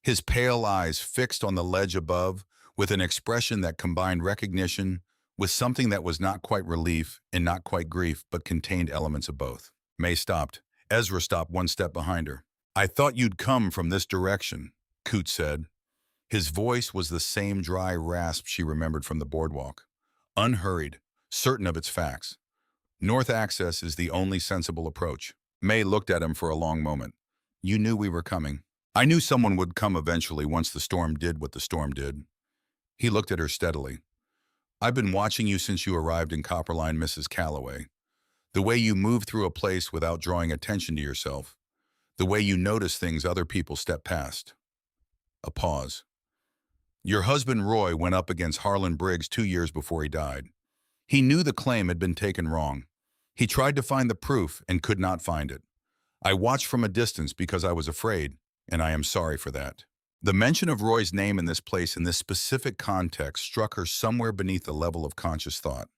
his pale eyes fixed on the ledge above with an expression that combined recognition with something that was not quite relief and not quite grief but contained elements of both. May stopped. Ezra stopped one step behind her. "I thought you'd come from this direction," Coot said. His voice was the same dry rasp she remembered from the boardwalk. Unhurried, certain of its facts. "North access is the only sensible approach." May looked at him for a long moment. "You knew we were coming." "I knew someone would come eventually once the storm did what the storm did." He looked at her steadily. "I've been watching you since you arrived in Copperline, Mrs. Calloway. The way you move through a place without drawing attention to yourself. The way you notice things other people step past." A pause. "Your husband Roy went up against Harlan Briggs 2 years before he died. He knew the claim had been taken wrong. He tried to find the proof and could not find it. I watched from a distance because I was afraid, and I am sorry for that." The mention of Roy's name in this place in this specific context struck her somewhere beneath the level of conscious thought.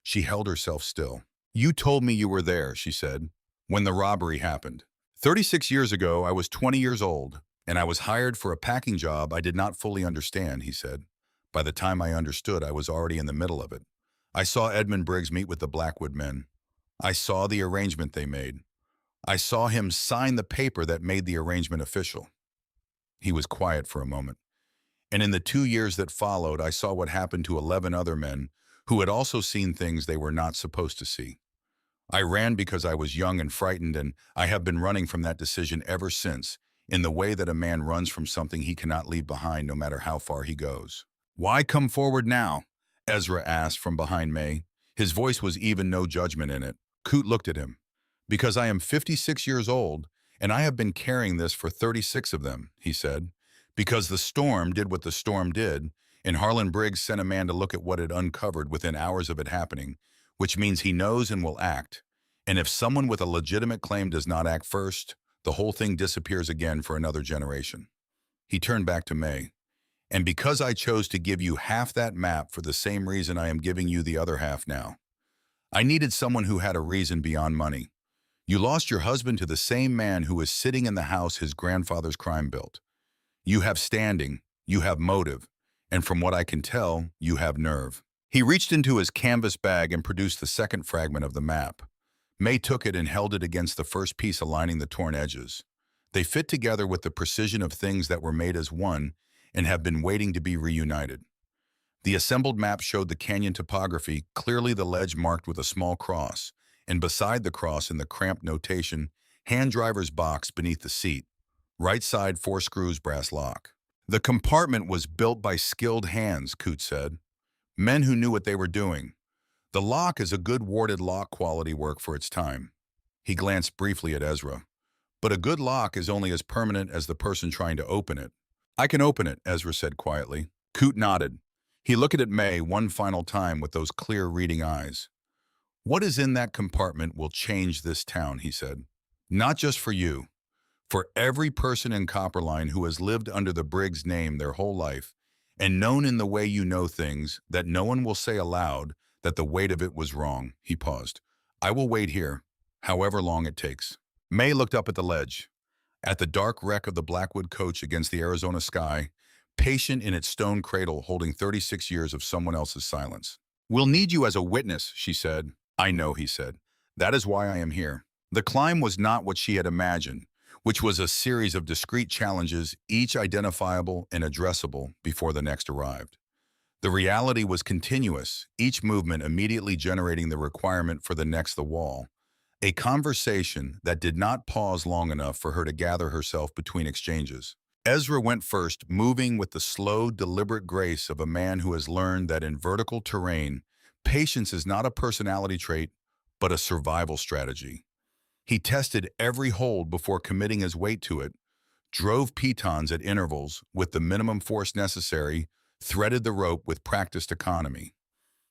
She held herself still. "You told me you were there," she said, "when the robbery happened. 36 years ago, I was 20 years old, and I was hired for a packing job I did not fully understand," he said. "By the time I understood, I was already in the middle of it. I saw Edmund Briggs meet with the Blackwood men. I saw the arrangement they made. I saw him sign the paper that made the arrangement official." He was quiet for a moment. "And in the 2 years that followed, I saw what happened to 11 other men who had also seen things they were not supposed to see. I ran because I was young and frightened, and I have been running from that decision ever since, in the way that a man runs from something he cannot leave behind no matter how far he goes." "Why come forward now?" Ezra asked from behind May. His voice was even no judgment in it. Coot looked at him. "Because I am 56 years old, and I have been carrying this for 36 of them," he said. "Because the storm did what the storm did, and Harlan Briggs sent a man to look at what it uncovered within hours of it happening, which means he knows and will act. And if someone with a legitimate claim does not act first, the whole thing disappears again for another generation." He turned back to May. "And because I chose to give you half that map for the same reason I am giving you the other half now. I needed someone who had a reason beyond money. You lost your husband to the same man who is sitting in the house his grandfather's crime built. You have standing, you have motive, and from what I can tell, you have nerve." He reached into his canvas bag and produced the second fragment of the map. May took it and held it against the first piece aligning the torn edges. They fit together with the precision of things that were made as one and have been waiting to be reunited. The assembled map showed the canyon topography, clearly the ledge marked with a small cross, and beside the cross in the cramped notation, hand driver's box beneath the seat. Right side 4 screws brass lock. "The compartment was built by skilled hands," Coot said. "Men who knew what they were doing. The lock is a good warded lock quality work for its time." He glanced briefly at Ezra. "But a good lock is only as permanent as the person trying to open it." "I can open it," Ezra said quietly. Coot nodded. He looked at May one final time with those clear reading eyes. "What is in that compartment will change this town," he said. "Not just for you. For every person in Copperline who has lived under the Briggs name their whole life, and known in the way you know things that no one will say aloud that the weight of it was wrong." He paused. "I will wait here, however long it takes." May looked up at the ledge, at the dark wreck of the Blackwood coach against the Arizona sky, patient in its stone cradle holding 36 years of someone else's silence. "We'll need you as a witness," she said. "I know," he said. "That is why I am here." The climb was not what she had imagined, which was a series of discrete challenges, each identifiable and addressable before the next arrived. The reality was continuous, each movement immediately generating the requirement for the next the wall, a conversation that did not pause long enough for her to gather herself between exchanges. Ezra went first, moving with the slow, deliberate grace of a man who has learned that in vertical terrain, patience is not a personality trait, but a survival strategy. He tested every hold before committing his weight to it, drove pitons at intervals with the minimum force necessary, threaded the rope with practiced economy.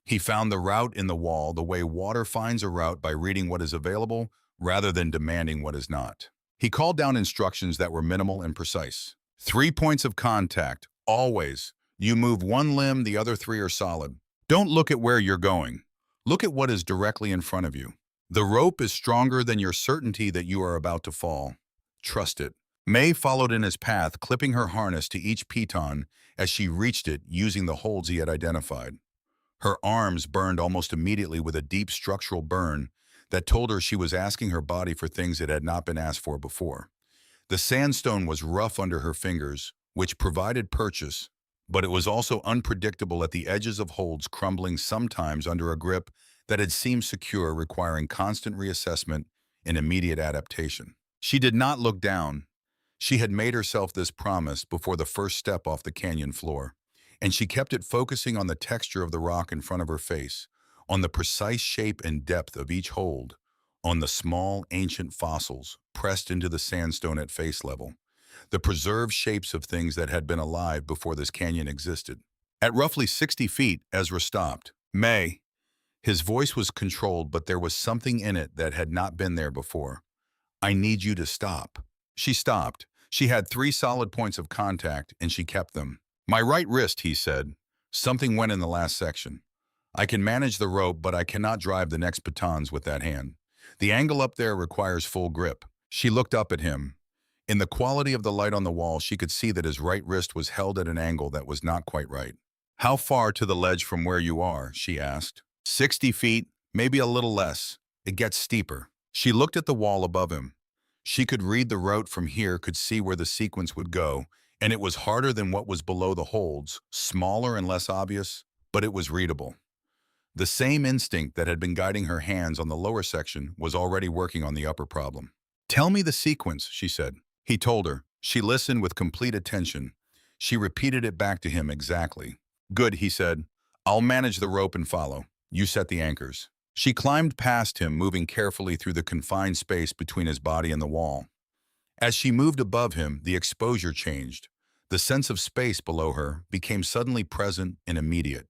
He found the route in the wall the way water finds a route by reading what is available rather than demanding what is not. He called down instructions that were minimal and precise. 3 points of contact, always. You move one limb, the other 3 are solid. Don't look at where you're going. Look at what is directly in front of you. The rope is stronger than your certainty that you are about to fall. Trust it. May followed in his path, clipping her harness to each piton as she reached it using the holds he had identified. Her arms burned almost immediately with a deep structural burn that told her she was asking her body for things it had not been asked for before. The sandstone was rough under her fingers, which provided purchase, but it was also unpredictable at the edges of holds, crumbling sometimes under a grip that had seemed secure, requiring constant reassessment and immediate adaptation. She did not look down. She had made herself this promise before the first step off the canyon floor, and she kept it focusing on the texture of the rock in front of her face, on the precise shape and depth of each hold, on the small, ancient fossils pressed into the sandstone at face level, the preserved shapes of things that had been alive before this canyon existed. At roughly 60 feet, Ezra stopped. May. His voice was controlled, but there was something in it that had not been there before. I need you to stop. She stopped. She had 3 solid points of contact, and she kept them. My right wrist, he said. Something went in the last section. I can manage the rope, but I cannot drive the next batons with that hand. The angle up there requires full grip. She looked up at him. In the quality of the light on the wall, she could see that his right wrist was held at an angle that was not quite right. How far to the ledge from where you are? She asked. 60 feet, maybe a little less. It gets steeper. She looked at the wall above him. She could read the route from here, could see where the sequence would go, and it was harder than what was below the holds, smaller and less obvious, but it was readable. The same instinct that had been guiding her hands on the lower section was already working on the upper problem. Tell me the sequence, she said. He told her. She listened with complete attention. She repeated it back to him exactly. Good, he said. I'll manage the rope and follow. You set the anchors. She climbed past him, moving carefully through the confined space between his body and the wall. As she moved above him, the exposure changed. The sense of space below her became suddenly present and immediate,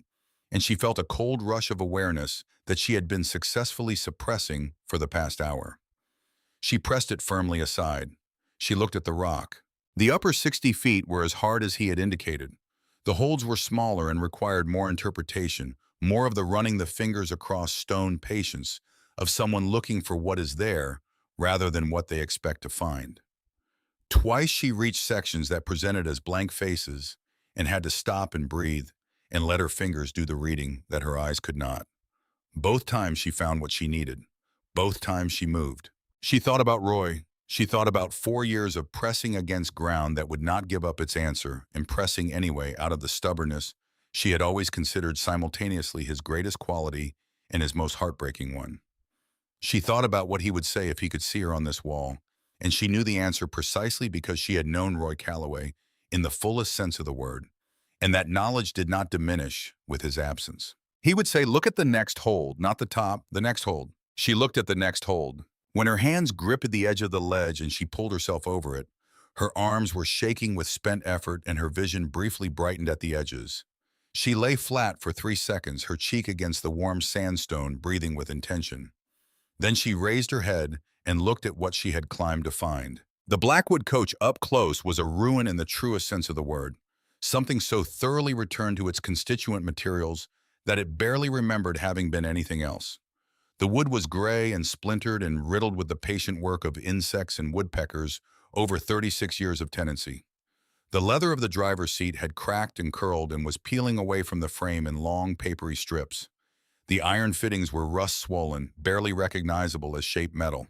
and she felt a cold rush of awareness that she had been successfully suppressing for the past hour. She pressed it firmly aside. She looked at the rock. The upper 60 feet were as hard as he had indicated. The holds were smaller and required more interpretation, more of the running the fingers across stone patience of someone looking for what is there rather than what they expect to find. Twice she reached sections that presented as blank faces and had to stop and breathe and let her fingers do the reading that her eyes could not. Both times she found what she needed. Both times she moved. She thought about Roy. She thought about 4 years of pressing against ground that would not give up its answer and pressing anyway out of the stubbornness she had always considered simultaneously his greatest quality and his most heartbreaking one. She thought about what he would say if he could see her on this wall, and she knew the answer precisely because she had known Roy Calloway in the fullest sense of the word, and that knowledge did not diminish with his absence. He would say, look at the next hold, not the top, the next hold. She looked at the next hold. When her hands gripped the edge of the ledge and she pulled herself over it, her arms were shaking with spent effort and her vision briefly brightened at the edges. She lay flat for 3 seconds, her cheek against the warm sandstone, breathing with intention. Then she raised her head and looked at what she had climbed to find. The Blackwood coach up close was a ruin in the truest sense of the word, something so thoroughly returned to its constituent materials that it barely remembered having been anything else. The wood was gray and splintered and riddled with the patient work of insects and woodpeckers over 36 years of tenancy. The leather of the driver's seat had cracked and curled and was peeling away from the frame in long, papery strips. The iron fittings were rust-swollen, barely recognizable as shaped metal.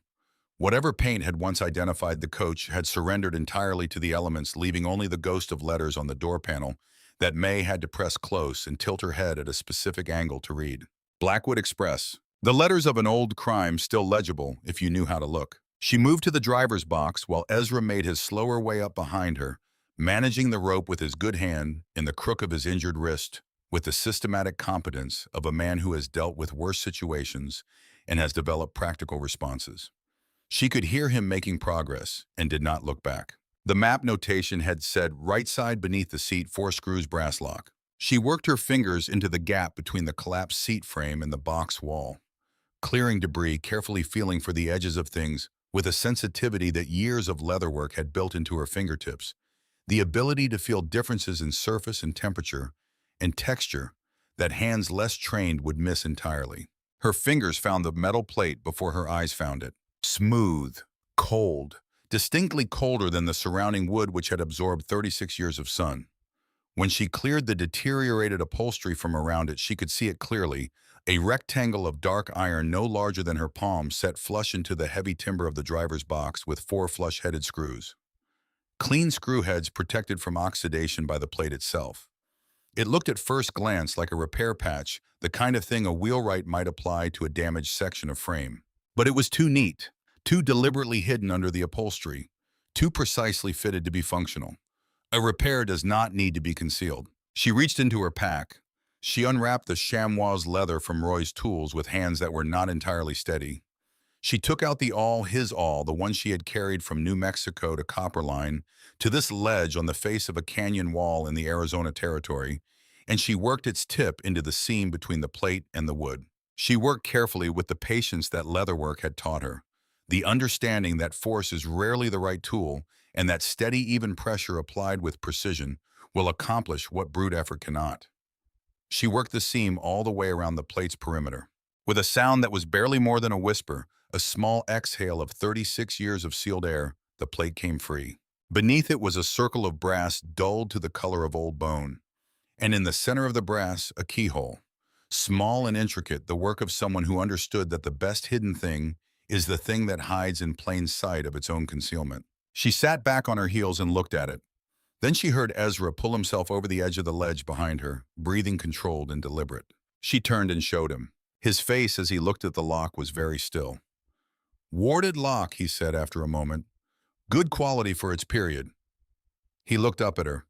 Whatever paint had once identified the coach had surrendered entirely to the elements, leaving only the ghost of letters on the door panel that May had to press close and tilt her head at a specific angle to read. Blackwood Express. The letters of an old crime still legible if you knew how to look. She moved to the driver's box while Ezra made his slower way up behind her, managing the rope with his good hand in the crook of his injured wrist with the systematic competence of a man who has dealt with worse situations and has developed practical responses. She could hear him making progress and did not look back. The map notation had said right side beneath the seat, 4 screws, brass lock. She worked her fingers into the gap between the collapsed seat frame and the box wall, clearing debris, carefully feeling for the edges of things with a sensitivity that years of leatherwork had built into her fingertips. The ability to feel differences in surface and temperature and texture that hands less trained would miss entirely. Her fingers found the metal plate before her eyes found it. Smooth, cold, distinctly colder than the surrounding wood which had absorbed 36 years of sun. When she cleared the deteriorated upholstery from around it, she could see it clearly, a rectangle of dark iron no larger than her palm set flush into the heavy timber of the driver's box with 4 flush-headed screws. Clean screw heads protected from oxidation by the plate itself. It looked at first glance like a repair patch, the kind of thing a wheelwright might apply to a damaged section of frame. But it was too neat, too deliberately hidden under the upholstery, too precisely fitted to be functional. A repair does not need to be concealed. She reached into her pack. She unwrapped the chamois leather from Roy's tools with hands that were not entirely steady. She took out the awl, his awl, the one she had carried from New Mexico to Copperline, to this ledge on the face of a canyon wall in the Arizona territory, and she worked its tip into the seam between the plate and the wood. She worked carefully with the patience that leatherwork had taught her, the understanding that force is rarely the right tool and that steady, even pressure applied with precision will accomplish what brute effort cannot. She worked the seam all the way around the plate's perimeter. With a sound that was barely more than a whisper, a small exhale of 36 years of sealed air, the plate came free. Beneath it was a circle of brass dulled to the color of old bone, and in the center of the brass, a keyhole. Small and intricate, the work of someone who understood that the best hidden thing is the thing that hides in plain sight of its own concealment. She sat back on her heels and looked at it. Then she heard Ezra pull himself over the edge of the ledge behind her, breathing controlled and deliberate. She turned and showed him. His face, as he looked at the lock, was very still. "Warded lock," he said after a moment. "Good quality for its period." He looked up at her.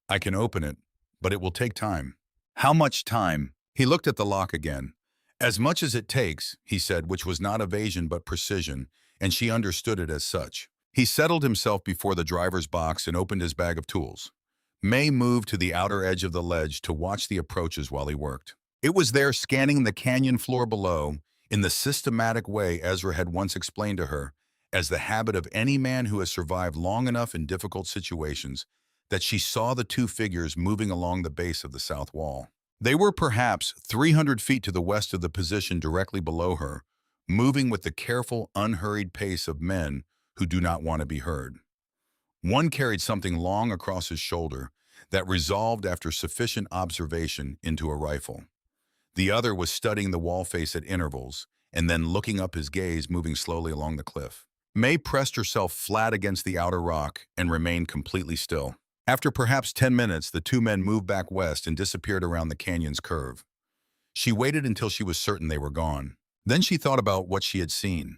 "I can open it, but it will take time." "How much time?" He looked at the lock again. "As much as it takes," he said, which was not evasion but precision, and she understood it as such. He settled himself before the driver's box and opened his bag of tools. May moved to the outer edge of the ledge to watch the approaches while he worked. It was there, scanning the canyon floor below, in the systematic way Ezra had once explained to her, as the habit of any man who has survived long enough in difficult situations, that she saw the 2 figures moving along the base of the south wall. They were perhaps 300 feet to the west of the position directly below her, moving with the careful, unhurried pace of men who do not want to be heard. One carried something long across his shoulder that resolved after sufficient observation into a rifle. The other was studying the wall face at intervals and then looking up, his gaze moving slowly along the cliff. May pressed herself flat against the outer rock and remained completely still. After perhaps 10 minutes, the 2 men moved back west and disappeared around the canyon's curve. She waited until she was certain they were gone. Then she thought about what she had seen.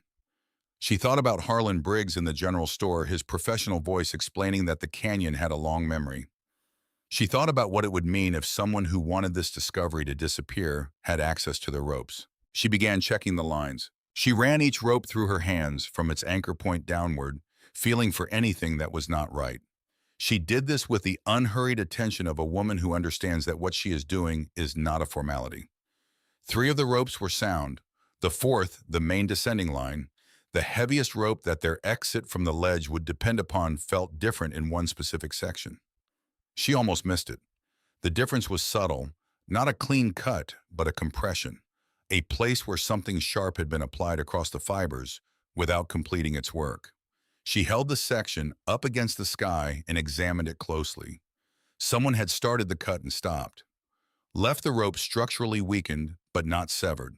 She thought about Harlan Briggs in the general store, his professional voice explaining that the canyon had a long memory. She thought about what it would mean if someone who wanted this discovery to disappear had access to their ropes. She began checking the lines. She ran each rope through her hands from its anchor point downward, feeling for anything that was not right. She did this with the unhurried attention of a woman who understands that what she is doing is not a formality. 3 of the ropes were sound. The 4th, the main descending line, the heaviest rope that their exit from the ledge would depend upon, felt different in one specific section. She almost missed it. The difference was subtle, not a clean cut, but a compression, a place where something sharp had been applied across the fibers without completing its work. She held the section up against the sky and examined it closely. Someone had started the cut and stopped. Left the rope structurally weakened, but not severed.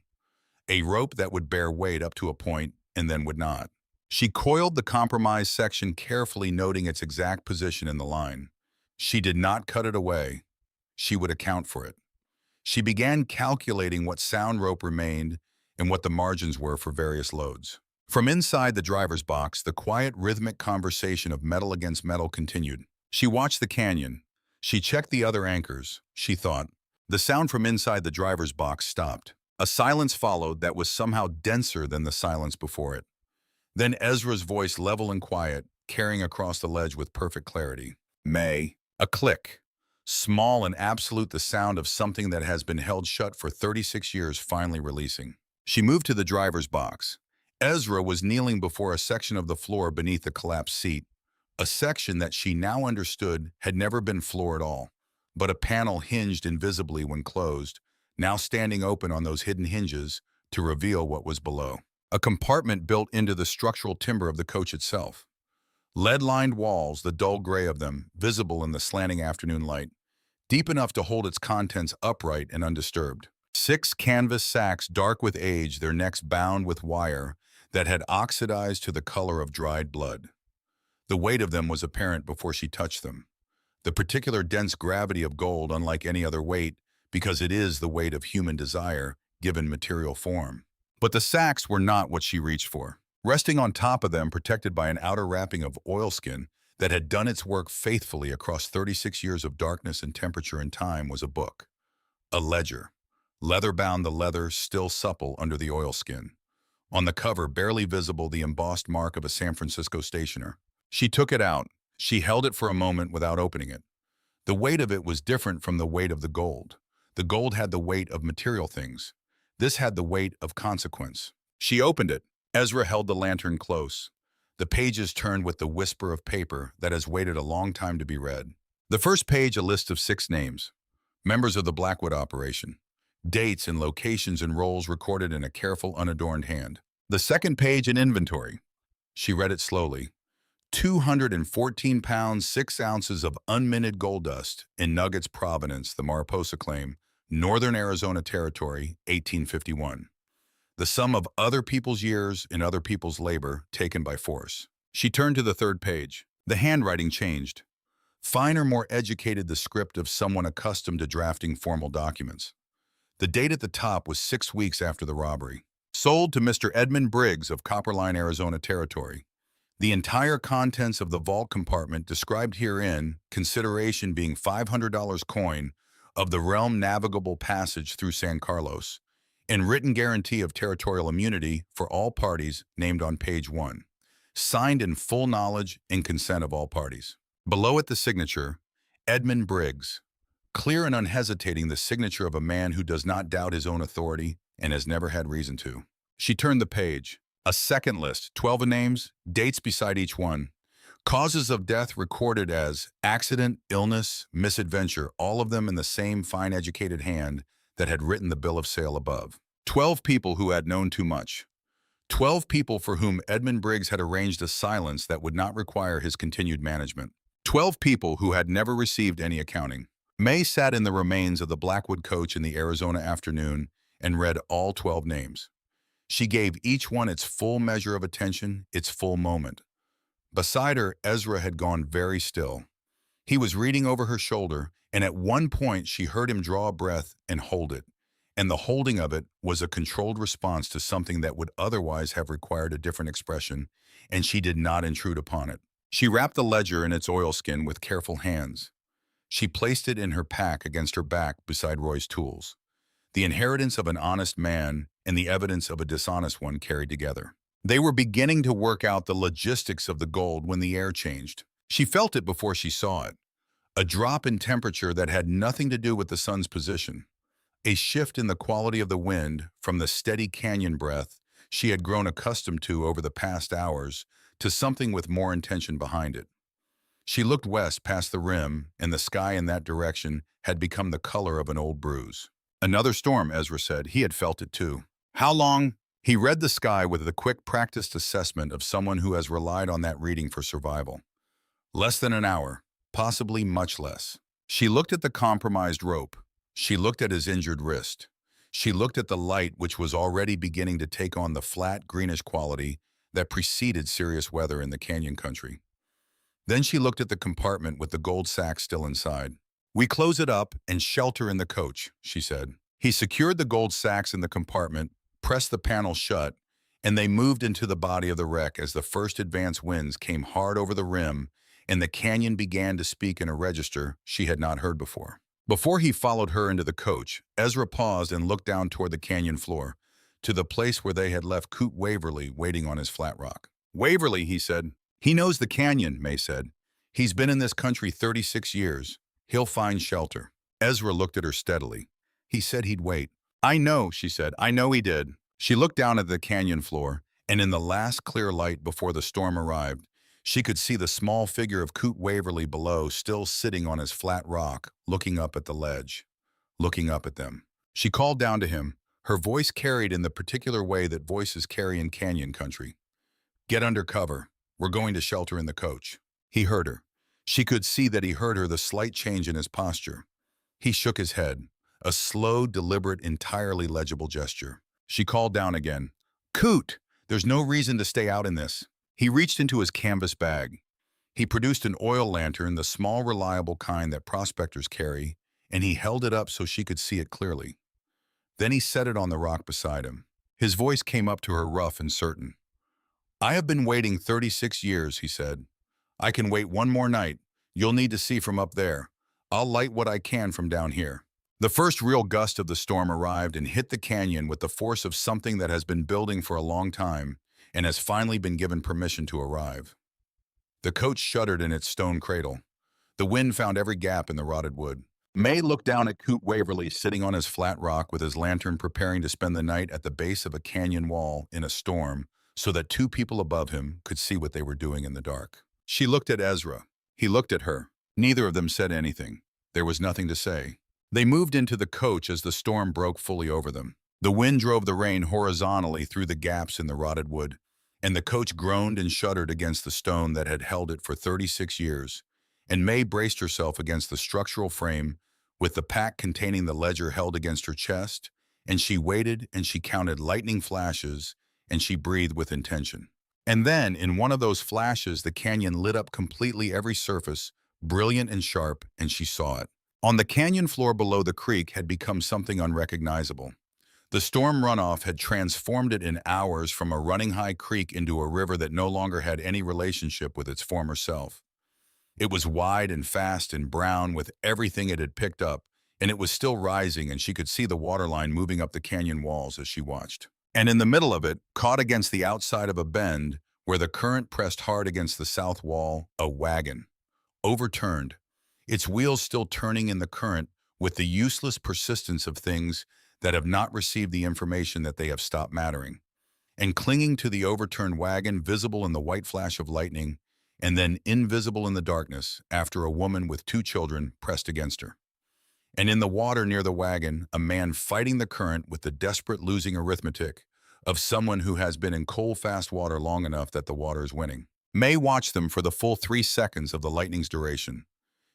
A rope that would bear weight up to a point and then would not. She coiled the compromised section carefully, noting its exact position in the line. She did not cut it away. She would account for it. She began calculating what sound rope remained and what the margins were for various loads. From inside the driver's box, the quiet, rhythmic conversation of metal against metal continued. She watched the canyon. She checked the other anchors, she thought. The sound from inside the driver's box stopped. A silence followed that was somehow denser than the silence before it. Then Ezra's voice, level and quiet, carrying across the ledge with perfect clarity. May. A click. Small and absolute, the sound of something that has been held shut for 36 years finally releasing. She moved to the driver's box. Ezra was kneeling before a section of the floor beneath the collapsed seat, a section that she now understood had never been floor at all, but a panel hinged invisibly when closed, now standing open on those hidden hinges to reveal what was below. A compartment built into the structural timber of the coach itself. Lead-lined walls, the dull gray of them, visible in the slanting afternoon light, deep enough to hold its contents upright and undisturbed. 6 canvas sacks, dark with age, their necks bound with wire that had oxidized to the color of dried blood. The weight of them was apparent before she touched them. The particular dense gravity of gold, unlike any other weight, because it is the weight of human desire, given material form. But the sacks were not what she reached for. Resting on top of them, protected by an outer wrapping of oilskin that had done its work faithfully across 36 years of darkness and temperature and time, was a book. A ledger. Leather-bound, the leather still supple under the oilskin. On the cover, barely visible, the embossed mark of a San Francisco stationer. She took it out. She held it for a moment without opening it. The weight of it was different from the weight of the gold. The gold had the weight of material things. This had the weight of consequence. She opened it. Ezra held the lantern close. The pages turned with the whisper of paper that has waited a long time to be read. The first page, a list of 6 names. Members of the Blackwood operation. Dates and locations and roles recorded in a careful, unadorned hand. The second page, an inventory. She read it slowly. 214 pounds, 6 ounces of unminted gold dust in Nuggets, Providence, the Mariposa Claim, Northern Arizona Territory, 1851. The sum of other people's years and other people's labor taken by force. She turned to the third page. The handwriting changed. Finer, more educated, the script of someone accustomed to drafting formal documents. The date at the top was 6 weeks after the robbery. Sold to Mr. Edmund Briggs of Copperline, Arizona Territory. The entire contents of the vault compartment described herein, consideration being $500 coin of the realm navigable passage through San Carlos, and written guarantee of territorial immunity for all parties named on page 1, signed in full knowledge and consent of all parties. Below it, the signature, Edmund Briggs, clear and unhesitating, the signature of a man who does not doubt his own authority and has never had reason to. She turned the page. A second list, 12 names, dates beside each one. Causes of death recorded as accident, illness, misadventure, all of them in the same fine educated hand that had written the bill of sale above. 12 people who had known too much. 12 people for whom Edmund Briggs had arranged a silence that would not require his continued management. 12 people who had never received any accounting. May sat in the remains of the Blackwood coach in the Arizona afternoon and read all 12 names. She gave each one its full measure of attention, its full moment. Beside her, Ezra had gone very still. He was reading over her shoulder, and at one point she heard him draw a breath and hold it. And the holding of it was a controlled response to something that would otherwise have required a different expression, and she did not intrude upon it. She wrapped the ledger in its oilskin with careful hands. She placed it in her pack against her back beside Roy's tools. The inheritance of an honest man and the evidence of a dishonest one carried together. They were beginning to work out the logistics of the gold when the air changed. She felt it before she saw it. A drop in temperature that had nothing to do with the sun's position. A shift in the quality of the wind from the steady canyon breath she had grown accustomed to over the past hours to something with more intention behind it. She looked west past the rim, and the sky in that direction had become the color of an old bruise. Another storm, Ezra said. He had felt it too. How long? He read the sky with the quick, practiced assessment of someone who has relied on that reading for survival. Less than an hour, possibly much less. She looked at the compromised rope. She looked at his injured wrist. She looked at the light, which was already beginning to take on the flat, greenish quality that preceded serious weather in the canyon country. Then she looked at the compartment with the gold sack still inside. "We close it up and shelter in the coach," she said. He secured the gold sacks in the compartment, pressed the panel shut, and they moved into the body of the wreck as the first advance winds came hard over the rim and the canyon began to speak in a register she had not heard before. Before he followed her into the coach, Ezra paused and looked down toward the canyon floor, to the place where they had left Coot Waverly waiting on his flat rock. "Waverly," he said. "He knows the canyon," May said. "He's been in this country 36 years. He'll find shelter." Ezra looked at her steadily. "He said he'd wait." "I know," she said. "I know he did." She looked down at the canyon floor, and in the last clear light before the storm arrived, she could see the small figure of Coot Waverly below, still sitting on his flat rock, looking up at the ledge, looking up at them. She called down to him, her voice carried in the particular way that voices carry in canyon country. "Get under cover. We're going to shelter in the coach." He heard her. She could see that he heard her, the slight change in his posture. He shook his head, a slow, deliberate, entirely legible gesture. She called down again. "Coot, there's no reason to stay out in this." He reached into his canvas bag. He produced an oil lantern, the small, reliable kind that prospectors carry, and he held it up so she could see it clearly. Then he set it on the rock beside him. His voice came up to her rough and certain. "I have been waiting 36 years, he said. "I can wait one more night. You'll need to see from up there. I'll light what I can from down here." The first real gust of the storm arrived and hit the canyon with the force of something that has been building for a long time and has finally been given permission to arrive. The coach shuddered in its stone cradle. The wind found every gap in the rotted wood. May looked down at Coot Waverly sitting on his flat rock with his lantern, preparing to spend the night at the base of a canyon wall in a storm so that two people above him could see what they were doing in the dark. She looked at Ezra. He looked at her. Neither of them said anything. There was nothing to say. They moved into the coach as the storm broke fully over them. The wind drove the rain horizontally through the gaps in the rotted wood, and the coach groaned and shuddered against the stone that had held it for 36 years, and May braced herself against the structural frame with the pack containing the ledger held against her chest, and she waited and she counted lightning flashes, and she breathed with intention. And then, in one of those flashes, the canyon lit up completely, every surface, brilliant and sharp, and she saw it. On the canyon floor below, the creek had become something unrecognizable. The storm runoff had transformed it in hours from a running high creek into a river that no longer had any relationship with its former self. It was wide and fast and brown with everything it had picked up, and it was still rising, and she could see the waterline moving up the canyon walls as she watched. And in the middle of it, caught against the outside of a bend, where the current pressed hard against the south wall, a wagon. Overturned, its wheels still turning in the current with the useless persistence of things that have not received the information that they have stopped mattering. And clinging to the overturned wagon, visible in the white flash of lightning, and then invisible in the darkness, after a woman with two children pressed against her. And in the water near the wagon, a man fighting the current with the desperate losing arithmetic of someone who has been in cold, fast water long enough that the water is winning. May watched them for the full 3 seconds of the lightning's duration.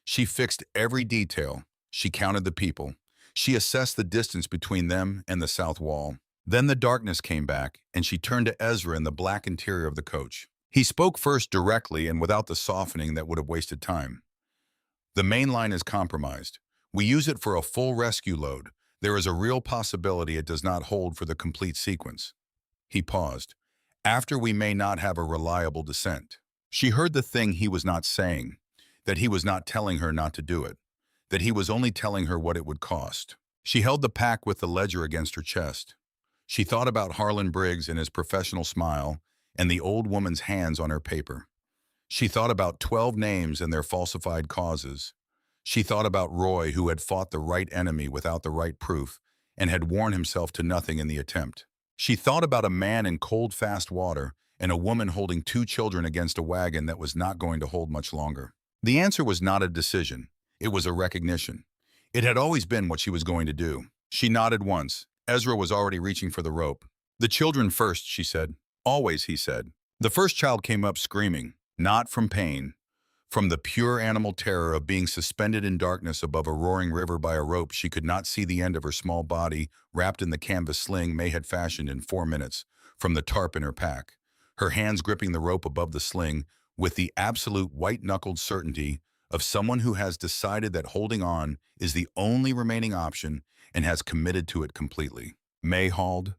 She fixed every detail. She counted the people. She assessed the distance between them and the south wall. Then the darkness came back, and she turned to Ezra in the black interior of the coach. He spoke first directly and without the softening that would have wasted time. "The main line is compromised. We use it for a full rescue load. There is a real possibility it does not hold for the complete sequence." He paused. "After, we may not have a reliable descent." She heard the thing he was not saying, that he was not telling her not to do it, that he was only telling her what it would cost. She held the pack with the ledger against her chest. She thought about Harlan Briggs and his professional smile and the old woman's hands on her paper. She thought about 12 names and their falsified causes. She thought about Roy, who had fought the right enemy without the right proof and had worn himself to nothing in the attempt. She thought about a man in cold, fast water and a woman holding 2 children against a wagon that was not going to hold much longer. The answer was not a decision. It was a recognition. It had always been what she was going to do. She nodded once. Ezra was already reaching for the rope. "The children first," she said. "Always," he said. The first child came up screaming, not from pain, from the pure animal terror of being suspended in darkness above a roaring river by a rope she could not see the end of her small body, wrapped in the canvas sling May had fashioned in 4 minutes from the tarp in her pack, her hands gripping the rope above the sling with the absolute white-knuckled certainty of someone who has decided that holding on is the only remaining option and has committed to it completely. May hauled.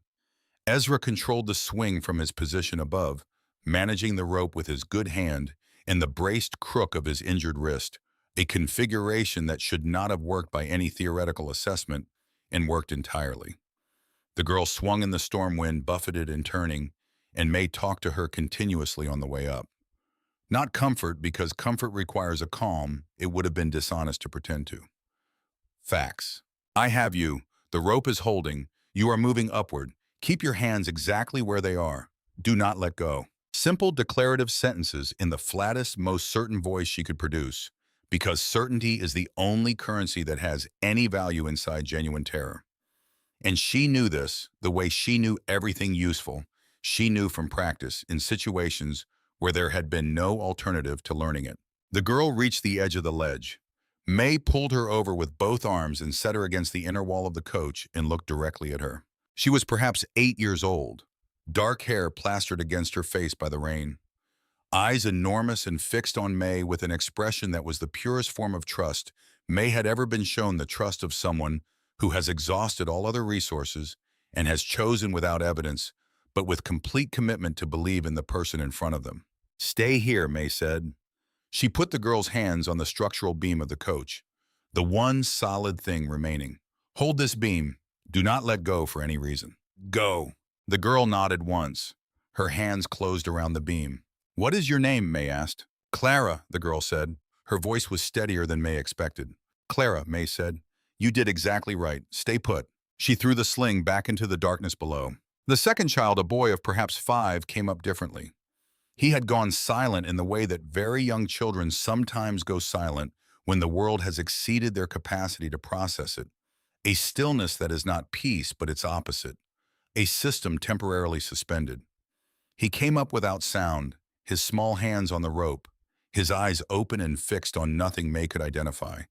Ezra controlled the swing from his position above, managing the rope with his good hand and the braced crook of his injured wrist, a configuration that should not have worked by any theoretical assessment and worked entirely. The girl swung in the storm wind, buffeted and turning, and May talked to her continuously on the way up. Not comfort, because comfort requires a calm it would have been dishonest to pretend to. Facts. I have you. The rope is holding. You are moving upward. Keep your hands exactly where they are. Do not let go. Simple declarative sentences in the flattest, most certain voice she could produce, because certainty is the only currency that has any value inside genuine terror. And she knew this the way she knew everything useful. She knew from practice in situations where there had been no alternative to learning it. The girl reached the edge of the ledge. May pulled her over with both arms and set her against the inner wall of the coach and looked directly at her. She was perhaps 8 years old, dark hair plastered against her face by the rain, eyes enormous and fixed on May with an expression that was the purest form of trust May had ever been shown, the trust of someone who has exhausted all other resources and has chosen without evidence, but with complete commitment to believe in the person in front of them. Stay here, May said. She put the girl's hands on the structural beam of the coach, the one solid thing remaining. Hold this beam. Do not let go for any reason. Go. The girl nodded once. Her hands closed around the beam. What is your name? May asked. Clara, the girl said. Her voice was steadier than May expected. Clara, May said. You did exactly right. Stay put. She threw the sling back into the darkness below. The second child, a boy of perhaps 5, came up differently. He had gone silent in the way that very young children sometimes go silent when the world has exceeded their capacity to process it. A stillness that is not peace, but its opposite. A system temporarily suspended. He came up without sound, his small hands on the rope, his eyes open and fixed on nothing May could identify.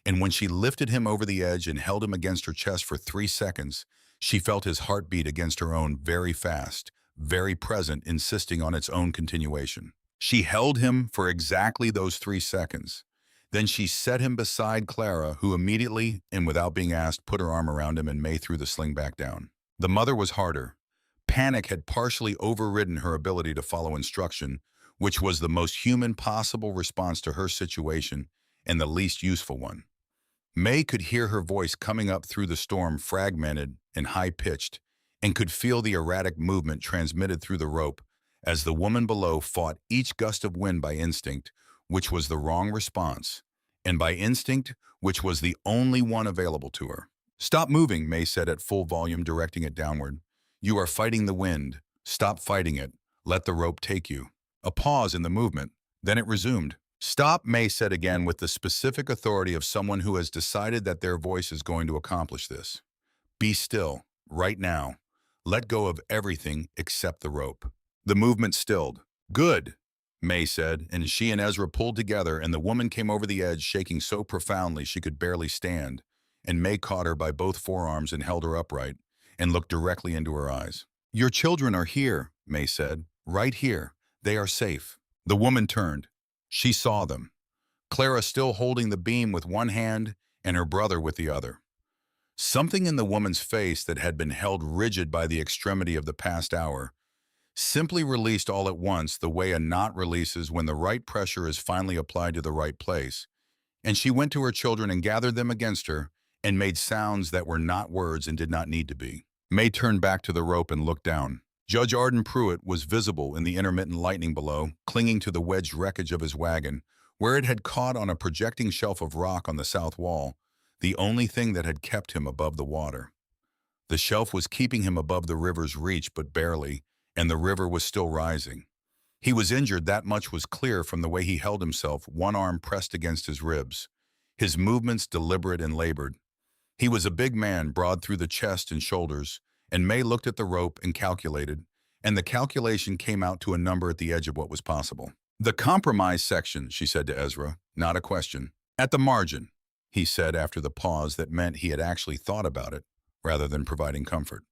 And when she lifted him over the edge and held him against her chest for 3 seconds, she felt his heart beat against her own, very fast, very present, insisting on its own continuation. She held him for exactly those 3 seconds. Then she set him beside Clara, who immediately, and without being asked, put her arm around him, and May threw the sling back down. The mother was harder. Panic had partially overridden her ability to follow instruction, which was the most human possible response to her situation and the least useful one. May could hear her voice coming up through the storm, fragmented and high-pitched, and could feel the erratic movement transmitted through the rope as the woman below fought each gust of wind by instinct, which was the wrong response, and by instinct, which was the only one available to her. Stop moving, May said at full volume, directing it downward. You are fighting the wind. Stop fighting it. Let the rope take you. A pause in the movement. Then it resumed. Stop, May said again with the specific authority of someone who has decided that their voice is going to accomplish this. Be still, right now. Let go of everything except the rope. The movement stilled. Good, May said, and she and Ezra pulled together, and the woman came over the edge, shaking so profoundly she could barely stand, and May caught her by both forearms and held her upright, and looked directly into her eyes. Your children are here, May said. Right here. They are safe. The woman turned. She saw them. Clara still holding the beam with one hand and her brother with the other. Something in the woman's face that had been held rigid by the extremity of the past hour simply released all at once, the way a knot releases when the right pressure is finally applied to the right place. And she went to her children and gathered them against her and made sounds that were not words and did not need to be. May turned back to the rope and looked down. Judge Arden Pruitt was visible in the intermittent lightning below, clinging to the wedged wreckage of his wagon, where it had caught on a projecting shelf of rock on the south wall, the only thing that had kept him above the water. The shelf was keeping him above the river's reach, but barely, and the river was still rising. He was injured, that much was clear from the way he held himself, one arm pressed against his ribs, his movements deliberate and labored. He was a big man, broad through the chest and shoulders, and May looked at the rope and calculated, and the calculation came out to a number at the edge of what was possible. The compromise section, she said to Ezra, not a question. At the margin, he said after the pause that meant he had actually thought about it, rather than providing comfort.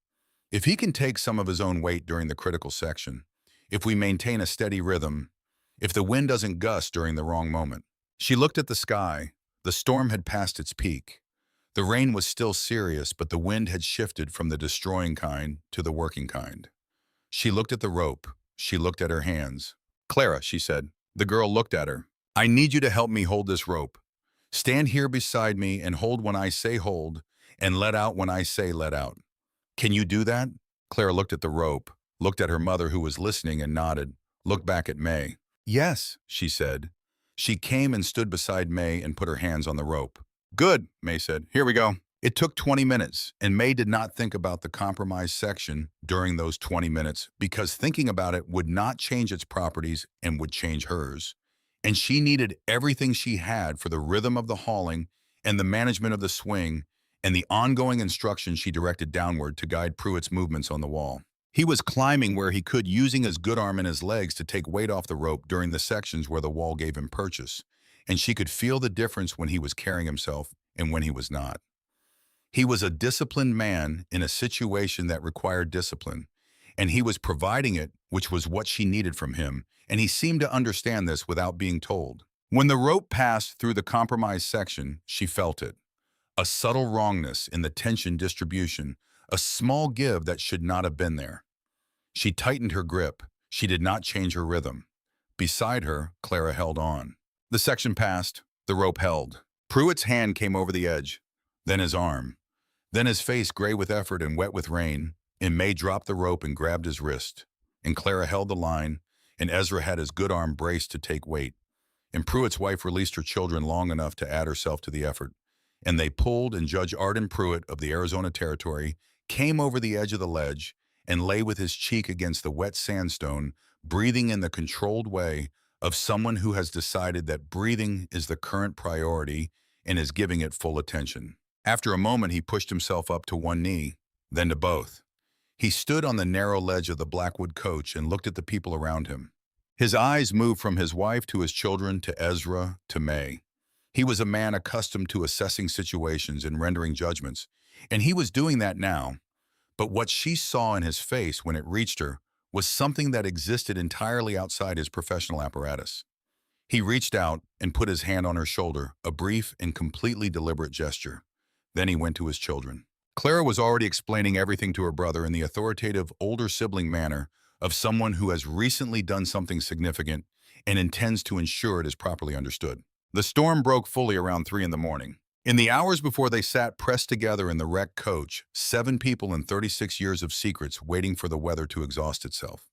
If he can take some of his own weight during the critical section, if we maintain a steady rhythm, if the wind doesn't gust during the wrong moment. She looked at the sky. The storm had passed its peak. The rain was still serious, but the wind had shifted from the destroying kind to the working kind. She looked at the rope. She looked at her hands. Clara, she said, The girl looked at her. I need you to help me hold this rope. Stand here beside me and hold when I say hold, and let out when I say let out. Can you do that? Clara looked at the rope, looked at her mother who was listening and nodded, looked back at May. Yes, she said. She came and stood beside May and put her hands on the rope. Good, May said. Here we go. It took 20 minutes, and May did not think about the compromise section during those 20 minutes because thinking about it would not change its properties and would change hers. And she needed everything she had for the rhythm of the hauling and the management of the swing and the ongoing instruction she directed downward to guide Pruitt's movements on the wall. He was climbing where he could, using his good arm and his legs to take weight off the rope during the sections where the wall gave him purchase, and she could feel the difference when he was carrying himself and when he was not. He was a disciplined man in a situation that required discipline, and he was providing it, which was what she needed from him, and he seemed to understand this without being told. When the rope passed through the compromise section, she felt it. A subtle wrongness in the tension distribution, a small give that should not have been there. She tightened her grip. She did not change her rhythm. Beside her, Clara held on. The section passed. The rope held. Pruitt's hand came over the edge, then his arm. Then his face gray with effort and wet with rain, and May dropped the rope and grabbed his wrist. And Clara held the line, and Ezra had his good arm braced to take weight. And Pruitt's wife released her children long enough to add herself to the effort. And they pulled, and Judge Arden Pruitt of the Arizona Territory came over the edge of the ledge and lay with his cheek against the wet sandstone, breathing in the controlled way of someone who has decided that breathing is the current priority and is giving it full attention. After a moment, he pushed himself up to one knee, then to both. He stood on the narrow ledge of the Blackwood coach and looked at the people around him. His eyes moved from his wife to his children to Ezra to May. He was a man accustomed to assessing situations and rendering judgments, and he was doing that now. But what she saw in his face when it reached her was something that existed entirely outside his professional apparatus. He reached out and put his hand on her shoulder, a brief and completely deliberate gesture. Then he went to his children. Clara was already explaining everything to her brother in the authoritative, older sibling manner of someone who has recently done something significant and intends to ensure it is properly understood. The storm broke fully around 3 in the morning. In the hours before they sat pressed together in the wrecked coach, 7 people and 36 years of secrets waiting for the weather to exhaust itself.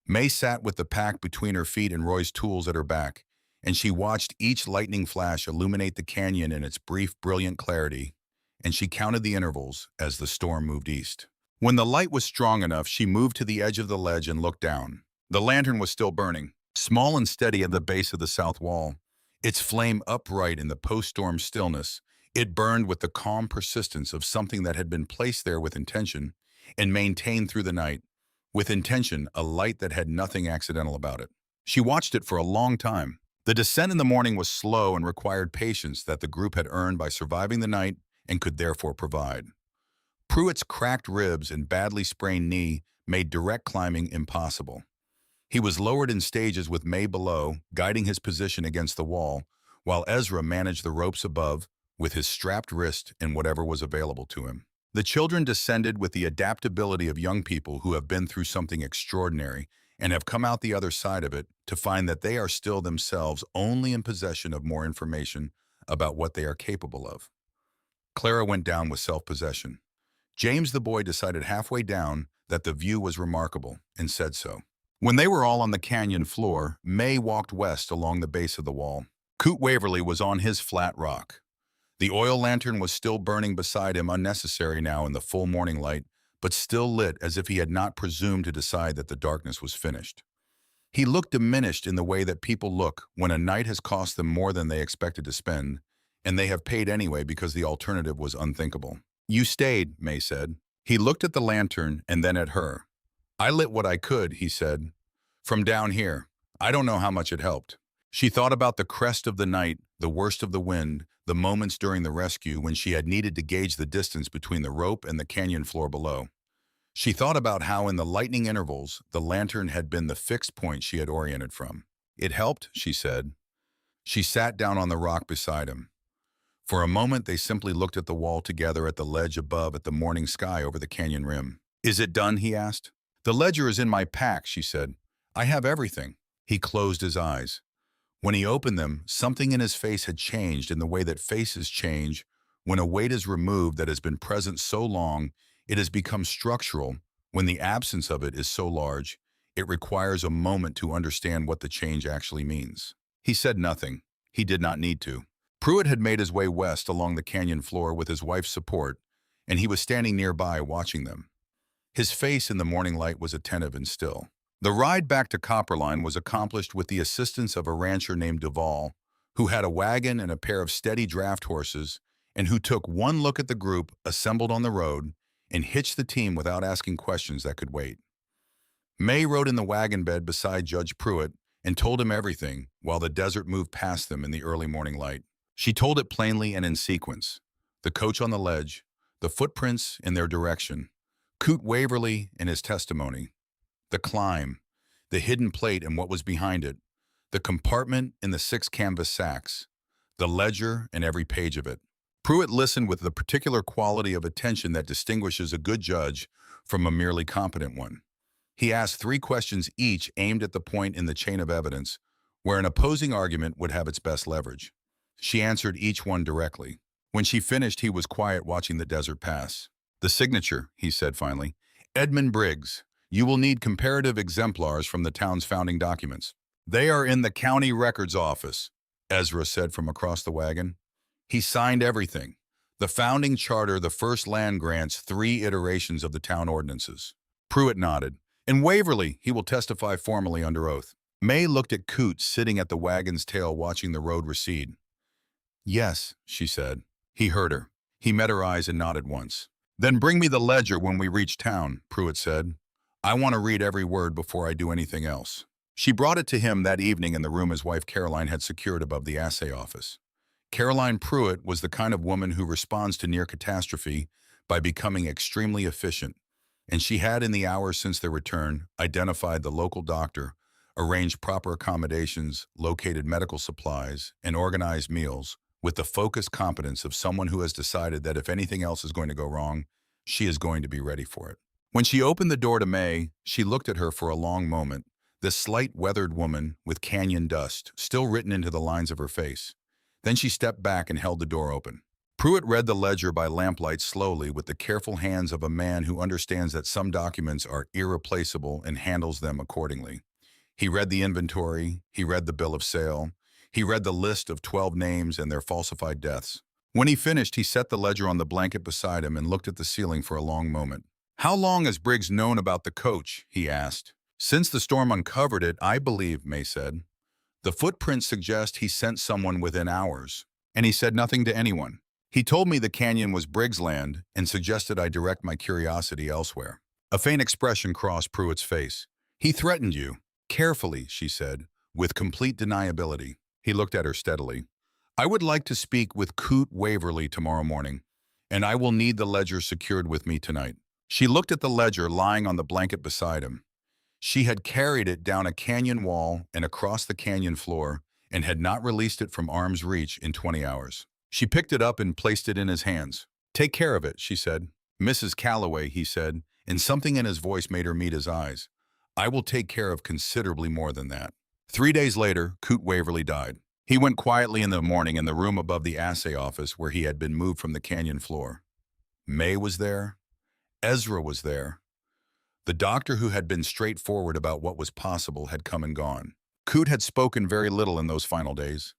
May sat with the pack between her feet and Roy's tools at her back, and she watched each lightning flash illuminate the canyon in its brief, brilliant clarity, and she counted the intervals as the storm moved east. When the light was strong enough, she moved to the edge of the ledge and looked down. The lantern was still burning, small and steady at the base of the south wall. Its flame upright in the post-storm stillness, it burned with the calm persistence of something that had been placed there with intention and maintained through the night, with intention, a light that had nothing accidental about it. She watched it for a long time. The descent in the morning was slow and required patience that the group had earned by surviving the night and could therefore provide. Pruitt's cracked ribs and badly sprained knee made direct climbing impossible. He was lowered in stages with May below, guiding his position against the wall, while Ezra managed the ropes above with his strapped wrist and whatever was available to him. The children descended with the adaptability of young people who have been through something extraordinary and have come out the other side of it to find that they are still themselves only in possession of more information about what they are capable of. Clara went down with self-possession. James the boy decided halfway down that the view was remarkable and said so. When they were all on the canyon floor, May walked west along the base of the wall. Coot Waverly was on his flat rock. The oil lantern was still burning beside him, unnecessary now in the full morning light, but still lit as if he had not presumed to decide that the darkness was finished. He looked diminished in the way that people look when a night has cost them more than they expected to spend, and they have paid anyway because the alternative was unthinkable. You stayed, May said. He looked at the lantern and then at her. I lit what I could, he said. From down here. I don't know how much it helped. She thought about the crest of the night, the worst of the wind, the moments during the rescue when she had needed to gauge the distance between the rope and the canyon floor below. She thought about how in the lightning intervals, the lantern had been the fixed point she had oriented from. It helped, she said. She sat down on the rock beside him. For a moment, they simply looked at the wall together at the ledge above at the morning sky over the canyon rim. Is it done, he asked. The ledger is in my pack, she said. I have everything. He closed his eyes. When he opened them, something in his face had changed in the way that faces change when a weight is removed that has been present so long it has become structural. When the absence of it is so large, it requires a moment to understand what the change actually means. He said nothing. He did not need to. Pruitt had made his way west along the canyon floor with his wife's support, and he was standing nearby watching them. His face in the morning light was attentive and still. The ride back to Copperline was accomplished with the assistance of a rancher named Duval, who had a wagon and a pair of steady draft horses, and who took one look at the group assembled on the road and hitched the team without asking questions that could wait. May rode in the wagon bed beside Judge Pruitt and told him everything while the desert moved past them in the early morning light. She told it plainly and in sequence: the coach on the ledge, the footprints in their direction, Coot Waverly and his testimony, the climb, the hidden plate and what was behind it, the compartment in the 6 canvas sacks, the ledger and every page of it. Pruitt listened with the particular quality of attention that distinguishes a good judge from a merely competent one. He asked 3 questions each aimed at the point in the chain of evidence where an opposing argument would have its best leverage. She answered each one directly. When she finished, he was quiet watching the desert pass. "The signature," he said finally. "Edmund Briggs. You will need comparative exemplars from the town's founding documents." "They are in the county records office," Ezra said from across the wagon. He signed everything: the founding charter, the first land grants, 3 iterations of the town ordinances. Pruitt nodded. "In Waverly, he will testify formally under oath." May looked at Coot sitting at the wagon's tail watching the road recede. "Yes," she said. He heard her. He met her eyes and nodded once. "Then bring me the ledger when we reach town," Pruitt said. "I want to read every word before I do anything else." She brought it to him that evening in the room his wife Caroline had secured above the assay office. Caroline Pruitt was the kind of woman who responds to near catastrophe by becoming extremely efficient, and she had, in the hours since their return, identified the local doctor, arranged proper accommodations, located medical supplies, and organized meals, with the focused competence of someone who has decided that if anything else is going to go wrong, she is going to be ready for it. When she opened the door to May, she looked at her for a long moment, this slight weathered woman with canyon dust still written into the lines of her face. Then she stepped back and held the door open. Pruitt read the ledger by lamplight slowly with the careful hands of a man who understands that some documents are irreplaceable and handles them accordingly. He read the inventory, he read the bill of sale, he read the list of 12 names and their falsified deaths. When he finished, he set the ledger on the blanket beside him and looked at the ceiling for a long moment. "How long has Briggs known about the coach?" he asked. "Since the storm uncovered it, I believe," May said. "The footprints suggest he sent someone within hours, and he said nothing to anyone. He told me the canyon was Briggs' land and suggested I direct my curiosity elsewhere." A faint expression crossed Pruitt's face. "He threatened you." "Carefully," she said, with complete deniability. He looked at her steadily. "I would like to speak with Coot Waverly tomorrow morning, and I will need the ledger secured with me tonight." She looked at the ledger lying on the blanket beside him. She had carried it down a canyon wall and across the canyon floor and had not released it from arm's reach in 20 hours. She picked it up and placed it in his hands. "Take care of it," she said. "Mrs. Calloway," he said, and something in his voice made her meet his eyes. "I will take care of considerably more than that." 3 days later, Coot Waverly died. He went quietly in the morning in the room above the assay office where he had been moved from the canyon floor. May was there. Ezra was there. The doctor who had been straightforward about what was possible had come and gone. Coot had spoken very little in those final days.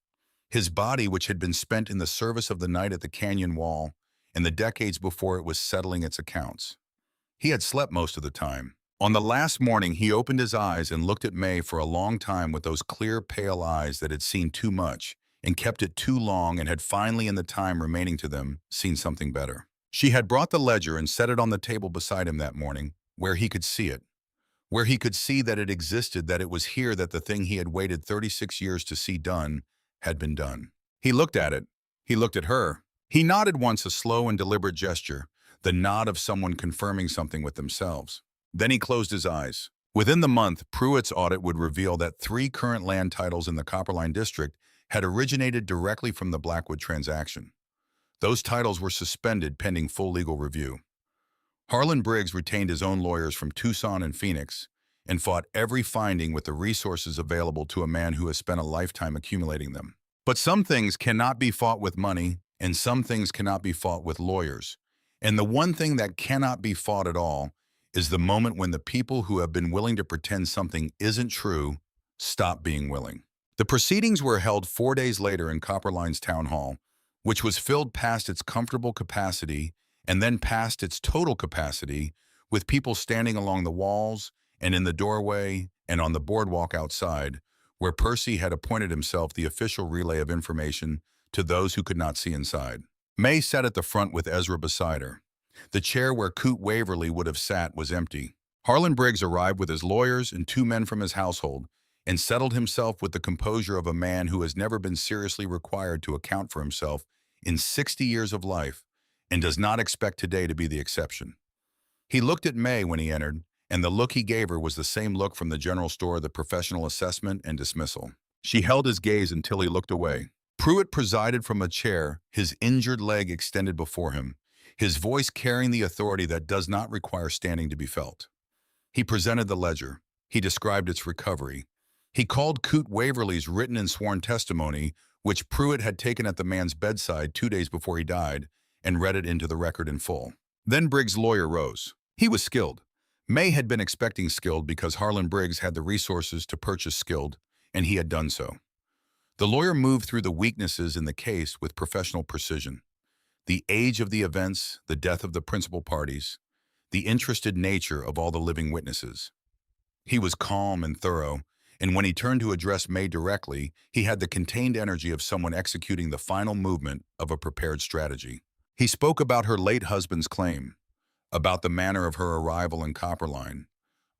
His body, which had been spent in the service of the night at the canyon wall and the decades before it was settling its accounts. He had slept most of the time. On the last morning, he opened his eyes and looked at May for a long time with those clear, pale eyes that had seen too much and kept it too long and had finally, in the time remaining to them, seen something better. She had brought the ledger and set it on the table beside him that morning, where he could see it, where he could see that it existed, that it was here, that the thing he had waited 36 years to see done had been done. He looked at it. He looked at her. He nodded once, a slow and deliberate gesture, the nod of someone confirming something with themselves. Then he closed his eyes. Within the month, Pruitt's audit would reveal that 3 current land titles in the Copperline district had originated directly from the Blackwood transaction. Those titles were suspended pending full legal review. Harlan Briggs retained his own lawyers from Tucson and Phoenix, and fought every finding with the resources available to a man who has spent a lifetime accumulating them. But some things cannot be fought with money, and some things cannot be fought with lawyers. And the one thing that cannot be fought at all is the moment when the people who have been willing to pretend something isn't true stop being willing. The proceedings were held 4 days later in Copperline's town hall, which was filled past its comfortable capacity and then past its total capacity, with people standing along the walls and in the doorway and on the boardwalk outside, where Percy had appointed himself the official relay of information to those who could not see inside. May sat at the front with Ezra beside her. The chair where Coot Waverly would have sat was empty. Harlan Briggs arrived with his lawyers and 2 men from his household and settled himself with the composure of a man who has never been seriously required to account for himself in 60 years of life and does not expect today to be the exception. He looked at May when he entered, and the look he gave her was the same look from the general store of the professional assessment and dismissal. She held his gaze until he looked away. Pruitt presided from a chair, his injured leg extended before him, his voice carrying the authority that does not require standing to be felt. He presented the ledger. He described its recovery. He called Coot Waverly's written and sworn testimony, which Pruitt had taken at the man's bedside 2 days before he died, and read it into the record in full. Then Briggs' lawyer rose. He was skilled. May had been expecting skilled because Harlan Briggs had the resources to purchase skilled, and he had done so. The lawyer moved through the weaknesses in the case with professional precision. The age of the events, the death of the principal parties, the interested nature of all the living witnesses. He was calm and thorough, and when he turned to address May directly, he had the contained energy of someone executing the final movement of a prepared strategy. He spoke about her late husband's claim, about the manner of her arrival in Copperline,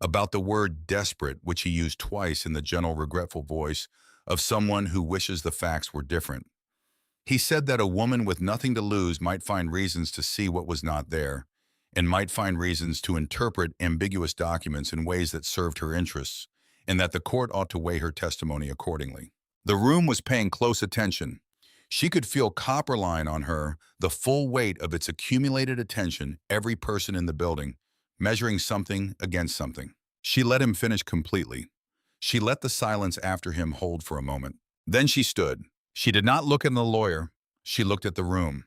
about the word desperate, which he used twice in the gentle, regretful voice of someone who wishes the facts were different. He said that a woman with nothing to lose might find reasons to see what was not there, and might find reasons to interpret ambiguous documents in ways that served her interests, and that the court ought to weigh her testimony accordingly. The room was paying close attention. She could feel Copperline on her, the full weight of its accumulated attention, every person in the building, measuring something against something. She let him finish completely. She let the silence after him hold for a moment. Then she stood. She did not look at the lawyer. She looked at the room,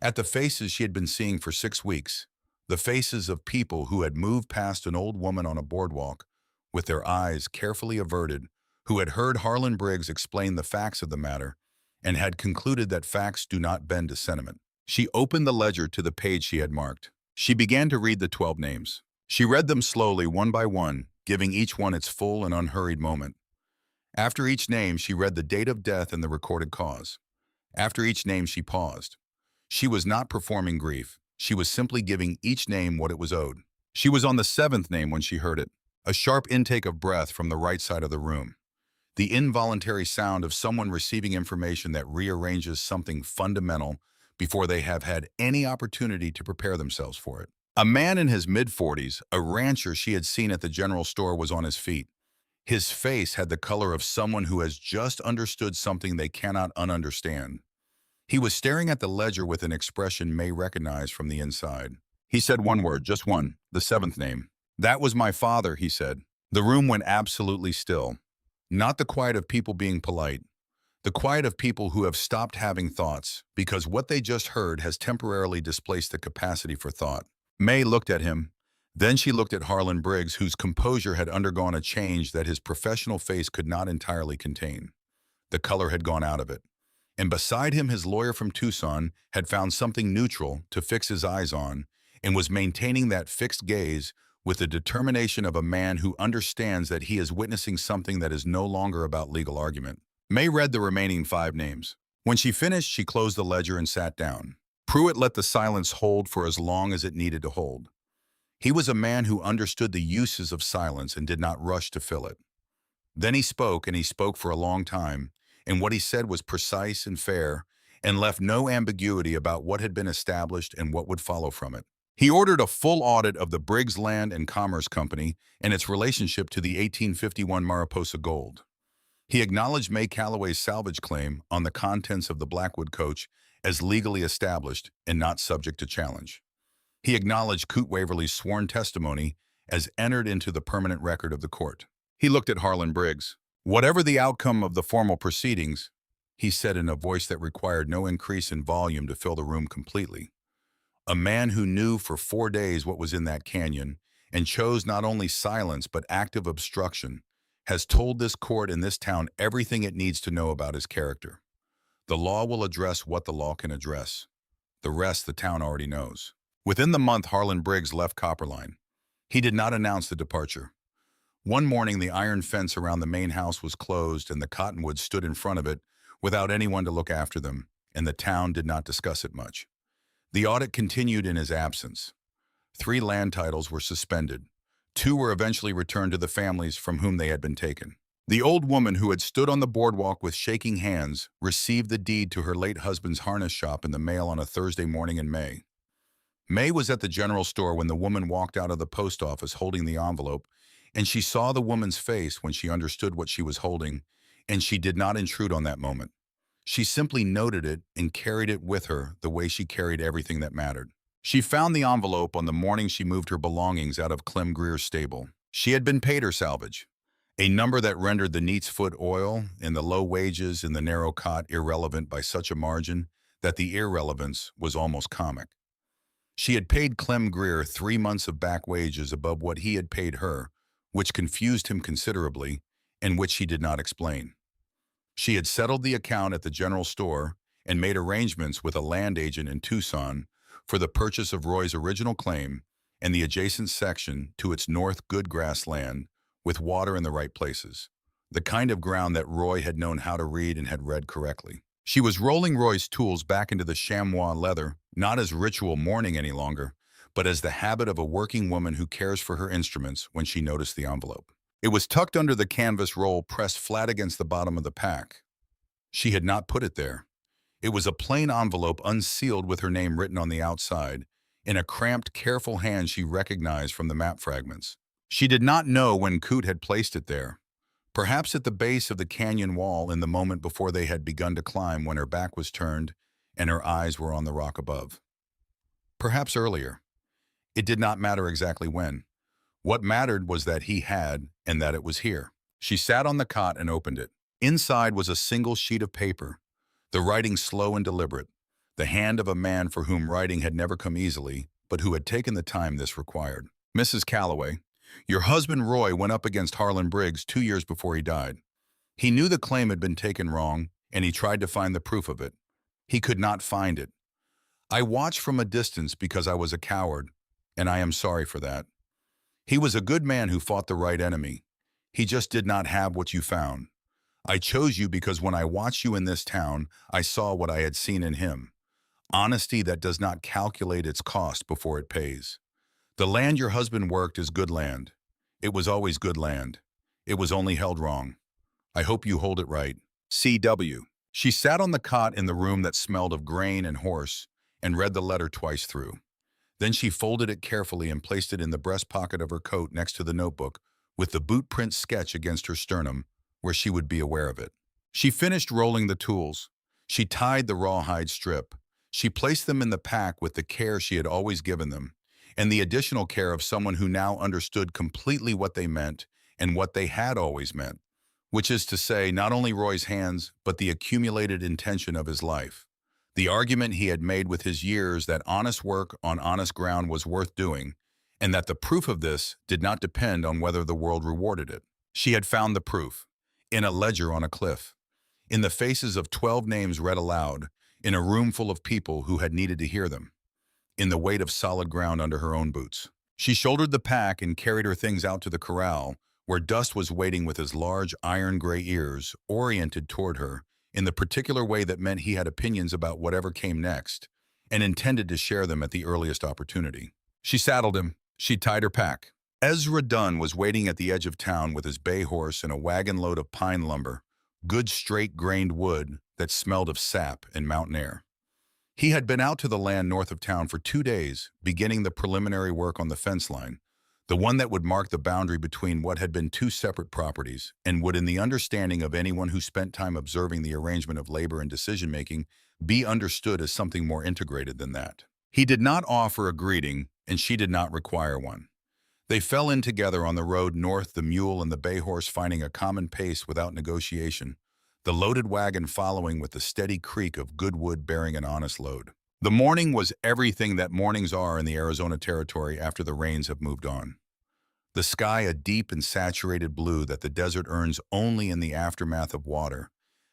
at the faces she had been seeing for 6 weeks, the faces of people who had moved past an old woman on a boardwalk, with their eyes carefully averted, who had heard Harlan Briggs explain the facts of the matter, and had concluded that facts do not bend to sentiment. She opened the ledger to the page she had marked. She began to read the 12 names. She read them slowly, one by one, giving each one its full and unhurried moment. After each name, she read the date of death and the recorded cause. After each name, she paused. She was not performing grief. She was simply giving each name what it was owed. She was on the 7th name when she heard it, a sharp intake of breath from the right side of the room. The involuntary sound of someone receiving information that rearranges something fundamental before they have had any opportunity to prepare themselves for it. A man in his mid-40s, a rancher she had seen at the general store, was on his feet. His face had the color of someone who has just understood something they cannot ununderstand. He was staring at the ledger with an expression May recognized from the inside. He said one word, just one, the 7th name. "That was my father," he said. The room went absolutely still. Not the quiet of people being polite. The quiet of people who have stopped having thoughts, because what they just heard has temporarily displaced the capacity for thought. May looked at him. Then she looked at Harlan Briggs, whose composure had undergone a change that his professional face could not entirely contain. The color had gone out of it. And beside him, his lawyer from Tucson had found something neutral to fix his eyes on, and was maintaining that fixed gaze with the determination of a man who understands that he is witnessing something that is no longer about legal argument. May read the remaining 5 names. When she finished, she closed the ledger and sat down. Pruitt let the silence hold for as long as it needed to hold. He was a man who understood the uses of silence and did not rush to fill it. Then he spoke, and he spoke for a long time, and what he said was precise and fair, and left no ambiguity about what had been established and what would follow from it. He ordered a full audit of the Briggs Land and Commerce Company and its relationship to the 1851 Mariposa gold. He acknowledged May Calloway's salvage claim on the contents of the Blackwood coach as legally established and not subject to challenge. He acknowledged Coot Waverly's sworn testimony as entered into the permanent record of the court. He looked at Harlan Briggs. "Whatever the outcome of the formal proceedings," he said in a voice that required no increase in volume to fill the room completely. A man who knew for 4 days what was in that canyon and chose not only silence but active obstruction has told this court and this town everything it needs to know about his character. The law will address what the law can address. The rest the town already knows. Within the month, Harlan Briggs left Copperline. He did not announce the departure. One morning, the iron fence around the main house was closed and the cottonwoods stood in front of it without anyone to look after them, and the town did not discuss it much. The audit continued in his absence. 3 land titles were suspended. 2 were eventually returned to the families from whom they had been taken. The old woman who had stood on the boardwalk with shaking hands received the deed to her late husband's harness shop in the mail on a Thursday morning in May. May was at the general store when the woman walked out of the post office holding the envelope, and she saw the woman's face when she understood what she was holding, and she did not intrude on that moment. She simply noted it and carried it with her the way she carried everything that mattered. She found the envelope on the morning she moved her belongings out of Clem Greer's stable. She had been paid her salvage, a number that rendered the neat's foot oil and the low wages in the narrow cot irrelevant by such a margin that the irrelevance was almost comic. She had paid Clem Greer 3 months of back wages above what he had paid her, which confused him considerably and which he did not explain. She had settled the account at the general store and made arrangements with a land agent in Tucson for the purchase of Roy's original claim and the adjacent section to its north good grass land with water in the right places, the kind of ground that Roy had known how to read and had read correctly. She was rolling Roy's tools back into the chamois leather, not as ritual mourning any longer, but as the habit of a working woman who cares for her instruments when she noticed the envelope. It was tucked under the canvas roll pressed flat against the bottom of the pack. She had not put it there. It was a plain envelope unsealed with her name written on the outside, in a cramped, careful hand she recognized from the map fragments. She did not know when Coot had placed it there. Perhaps at the base of the canyon wall in the moment before they had begun to climb when her back was turned and her eyes were on the rock above. Perhaps earlier. It did not matter exactly when. What mattered was that he had and that it was here. She sat on the cot and opened it. Inside was a single sheet of paper, the writing slow and deliberate, the hand of a man for whom writing had never come easily, but who had taken the time this required. "Mrs. Calloway, your husband Roy went up against Harlan Briggs 2 years before he died. He knew the claim had been taken wrong, and he tried to find the proof of it. He could not find it. I watched from a distance because I was a coward, and I am sorry for that. He was a good man who fought the right enemy. He just did not have what you found. I chose you because when I watched you in this town, I saw what I had seen in him. Honesty that does not calculate its cost before it pays. The land your husband worked is good land. It was always good land. It was only held wrong. I hope you hold it right. C.W." She sat on the cot in the room that smelled of grain and horse and read the letter twice through. Then she folded it carefully and placed it in the breast pocket of her coat next to the notebook with the boot print sketch against her sternum where she would be aware of it. She finished rolling the tools. She tied the rawhide strip. She placed them in the pack with the care she had always given them, and the additional care of someone who now understood completely what they meant and what they had always meant, which is to say not only Roy's hands, but the accumulated intention of his life. The argument he had made with his years that honest work on honest ground was worth doing, and that the proof of this did not depend on whether the world rewarded it. She had found the proof, in a ledger on a cliff, in the faces of 12 names read aloud, in a room full of people who had needed to hear them, in the weight of solid ground under her own boots. She shouldered the pack and carried her things out to the corral, where Dust was waiting with his large iron-gray ears oriented toward her in the particular way that meant he had opinions about whatever came next and intended to share them at the earliest opportunity. She saddled him. She tied her pack. Ezra Dunn was waiting at the edge of town with his bay horse and a wagon load of pine lumber, good straight-grained wood that smelled of sap and mountain air. He had been out to the land north of town for 2 days, beginning the preliminary work on the fence line, the one that would mark the boundary between what had been 2 separate properties and would, in the understanding of anyone who spent time observing the arrangement of labor and decision-making, be understood as something more integrated than that. He did not offer a greeting, and she did not require one. They fell in together on the road north, the mule and the bay horse finding a common pace without negotiation, the loaded wagon following with the steady creak of good wood bearing an honest load. The morning was everything that mornings are in the Arizona territory after the rains have moved on. The sky a deep and saturated blue that the desert earns only in the aftermath of water.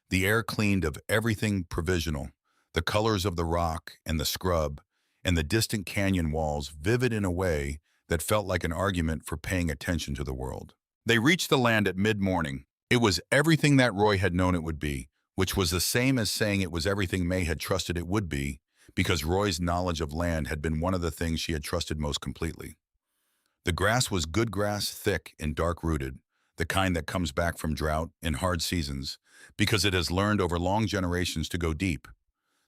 The air cleaned of everything provisional, the colors of the rock and the scrub, and the distant canyon walls vivid in a way that felt like an argument for paying attention to the world. They reached the land at mid-morning. It was everything that Roy had known it would be, which was the same as saying it was everything May had trusted it would be, because Roy's knowledge of land had been one of the things she had trusted most completely. The grass was good grass, thick and dark-rooted, the kind that comes back from drought in hard seasons, because it has learned over long generations to go deep.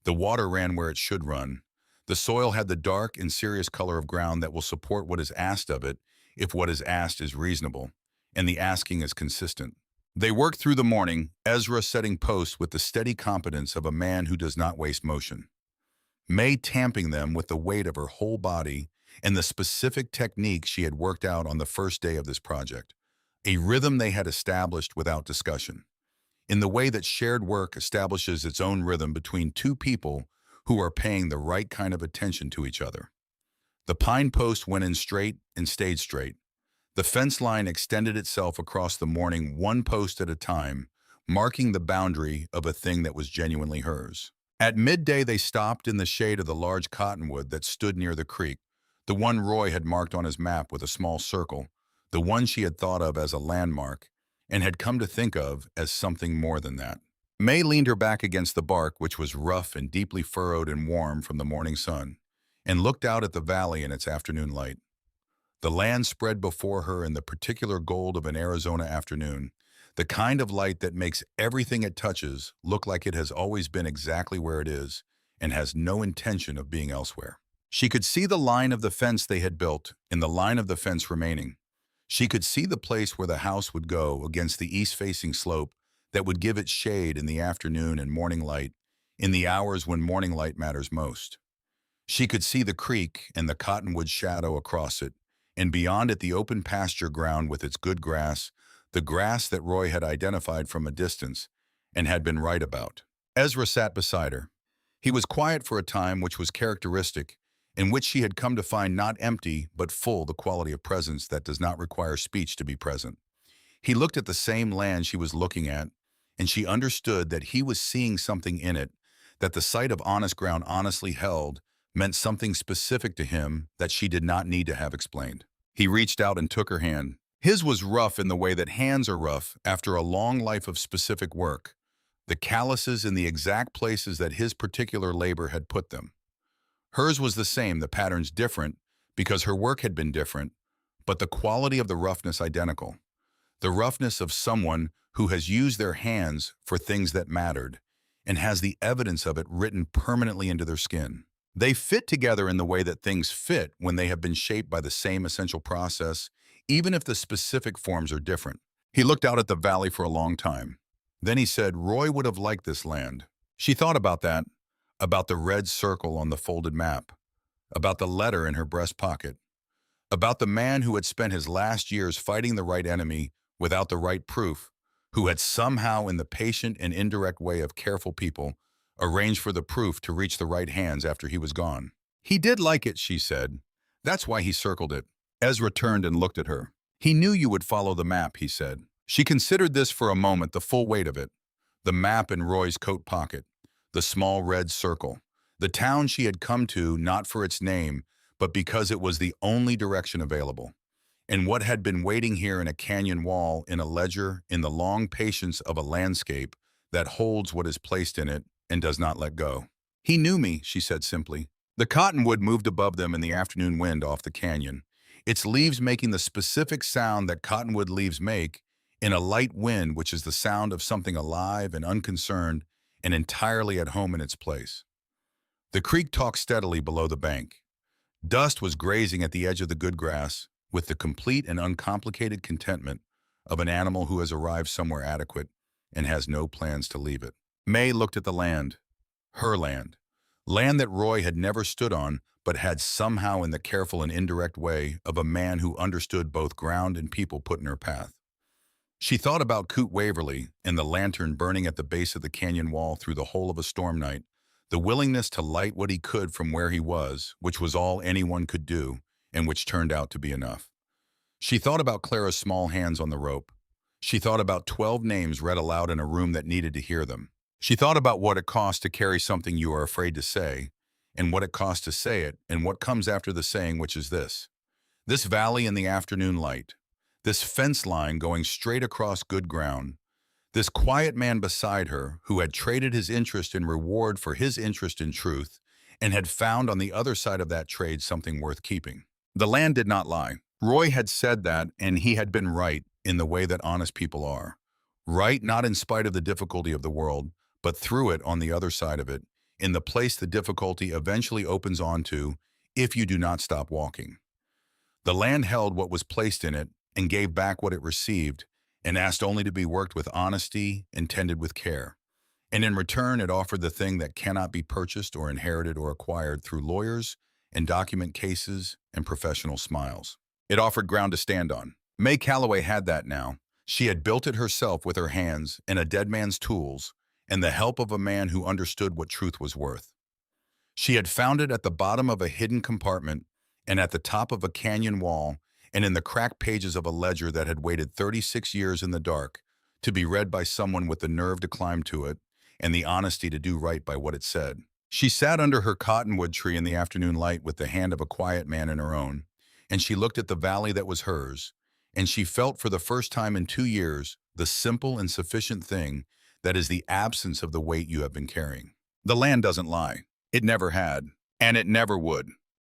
The water ran where it should run. The soil had the dark and serious color of ground that will support what is asked of it if what is asked is reasonable, and the asking is consistent. They worked through the morning, Ezra setting posts with the steady competence of a man who does not waste motion. May tamping them with the weight of her whole body and the specific technique she had worked out on the first day of this project, a rhythm they had established without discussion, in the way that shared work establishes its own rhythm between two people who are paying the right kind of attention to each other. The pine post went in straight and stayed straight. The fence line extended itself across the morning one post at a time, marking the boundary of a thing that was genuinely hers. At midday they stopped in the shade of the large cottonwood that stood near the creek, the one Roy had marked on his map with a small circle, the one she had thought of as a landmark, and had come to think of as something more than that. May leaned her back against the bark, which was rough and deeply furrowed and warm from the morning sun, and looked out at the valley in its afternoon light. The land spread before her in the particular gold of an Arizona afternoon, the kind of light that makes everything it touches look like it has always been exactly where it is and has no intention of being elsewhere. She could see the line of the fence they had built and the line of the fence remaining. She could see the place where the house would go against the east-facing slope that would give it shade in the afternoon and morning light, in the hours when morning light matters most. She could see the creek and the cottonwood shadow across it, and beyond it the open pasture ground with its good grass, the grass that Roy had identified from a distance and had been right about. Ezra sat beside her. He was quiet for a time, which was characteristic, in which she had come to find not empty but full the quality of presence that does not require speech to be present. He looked at the same land she was looking at, and she understood that he was seeing something in it, that the sight of honest ground honestly held meant something specific to him that she did not need to have explained. He reached out and took her hand. His was rough in the way that hands are rough after a long life of specific work, the calluses in the exact places that his particular labor had put them. Hers was the same, the patterns different, because her work had been different, but the quality of the roughness identical. The roughness of someone who has used their hands for things that mattered and has the evidence of it written permanently into their skin. They fit together in the way that things fit when they have been shaped by the same essential process, even if the specific forms are different. He looked out at the valley for a long time. Then he said Roy would have liked this land. She thought about that, about the red circle on the folded map, about the letter in her breast pocket, about the man who had spent his last years fighting the right enemy without the right proof, who had somehow, in the patient and indirect way of careful people, arranged for the proof to reach the right hands after he was gone. He did like it, she said. That's why he circled it. Ezra turned and looked at her. He knew you would follow the map, he said. She considered this for a moment, the full weight of it. The map in Roy's coat pocket, the small red circle, the town she had come to not for its name, but because it was the only direction available. And what had been waiting here in a canyon wall, in a ledger, in the long patience of a landscape that holds what is placed in it and does not let go. He knew me, she said simply. The cottonwood moved above them in the afternoon wind off the canyon, its leaves making the specific sound that cottonwood leaves make in a light wind, which is the sound of something alive and unconcerned and entirely at home in its place. The creek talked steadily below the bank. Dust was grazing at the edge of the good grass with the complete and uncomplicated contentment of an animal who has arrived somewhere adequate and has no plans to leave it. May looked at the land, her land, land that Roy had never stood on, but had somehow in the careful and indirect way of a man who understood both ground and people put in her path. She thought about Coot Waverly and the lantern burning at the base of the canyon wall through the whole of a storm night, the willingness to light what he could from where he was, which was all anyone could do, and which turned out to be enough. She thought about Clara's small hands on the rope. She thought about 12 names read aloud in a room that needed to hear them. She thought about what it cost to carry something you are afraid to say, and what it cost to say it, and what comes after the saying, which is this. This valley in the afternoon light, this fence line going straight across good ground, this quiet man beside her who had traded his interest in reward for his interest in truth and had found on the other side of that trade something worth keeping. The land did not lie. Roy had said that, and he had been right in the way that honest people are. Right not in spite of the difficulty of the world, but through it on the other side of it, in the place the difficulty eventually opens onto if you do not stop walking. The land held what was placed in it and gave back what it received and asked only to be worked with honesty and tended with care. And in return, it offered the thing that cannot be purchased or inherited or acquired through lawyers and document cases and professional smiles. It offered ground to stand on. May Calloway had that now. She had built it herself with her hands and a dead man's tools and the help of a man who understood what truth was worth. She had found it at the bottom of a hidden compartment and at the top of a canyon wall and in the cracked pages of a ledger that had waited 36 years in the dark to be read by someone with the nerve to climb to it and the honesty to do right by what it said. She sat under her cottonwood tree in the afternoon light with the hand of a quiet man in her own, and she looked at the valley that was hers, and she felt for the first time in 2 years the simple and sufficient thing that is the absence of the weight you have been carrying. The land doesn't lie. It never had, and it never would.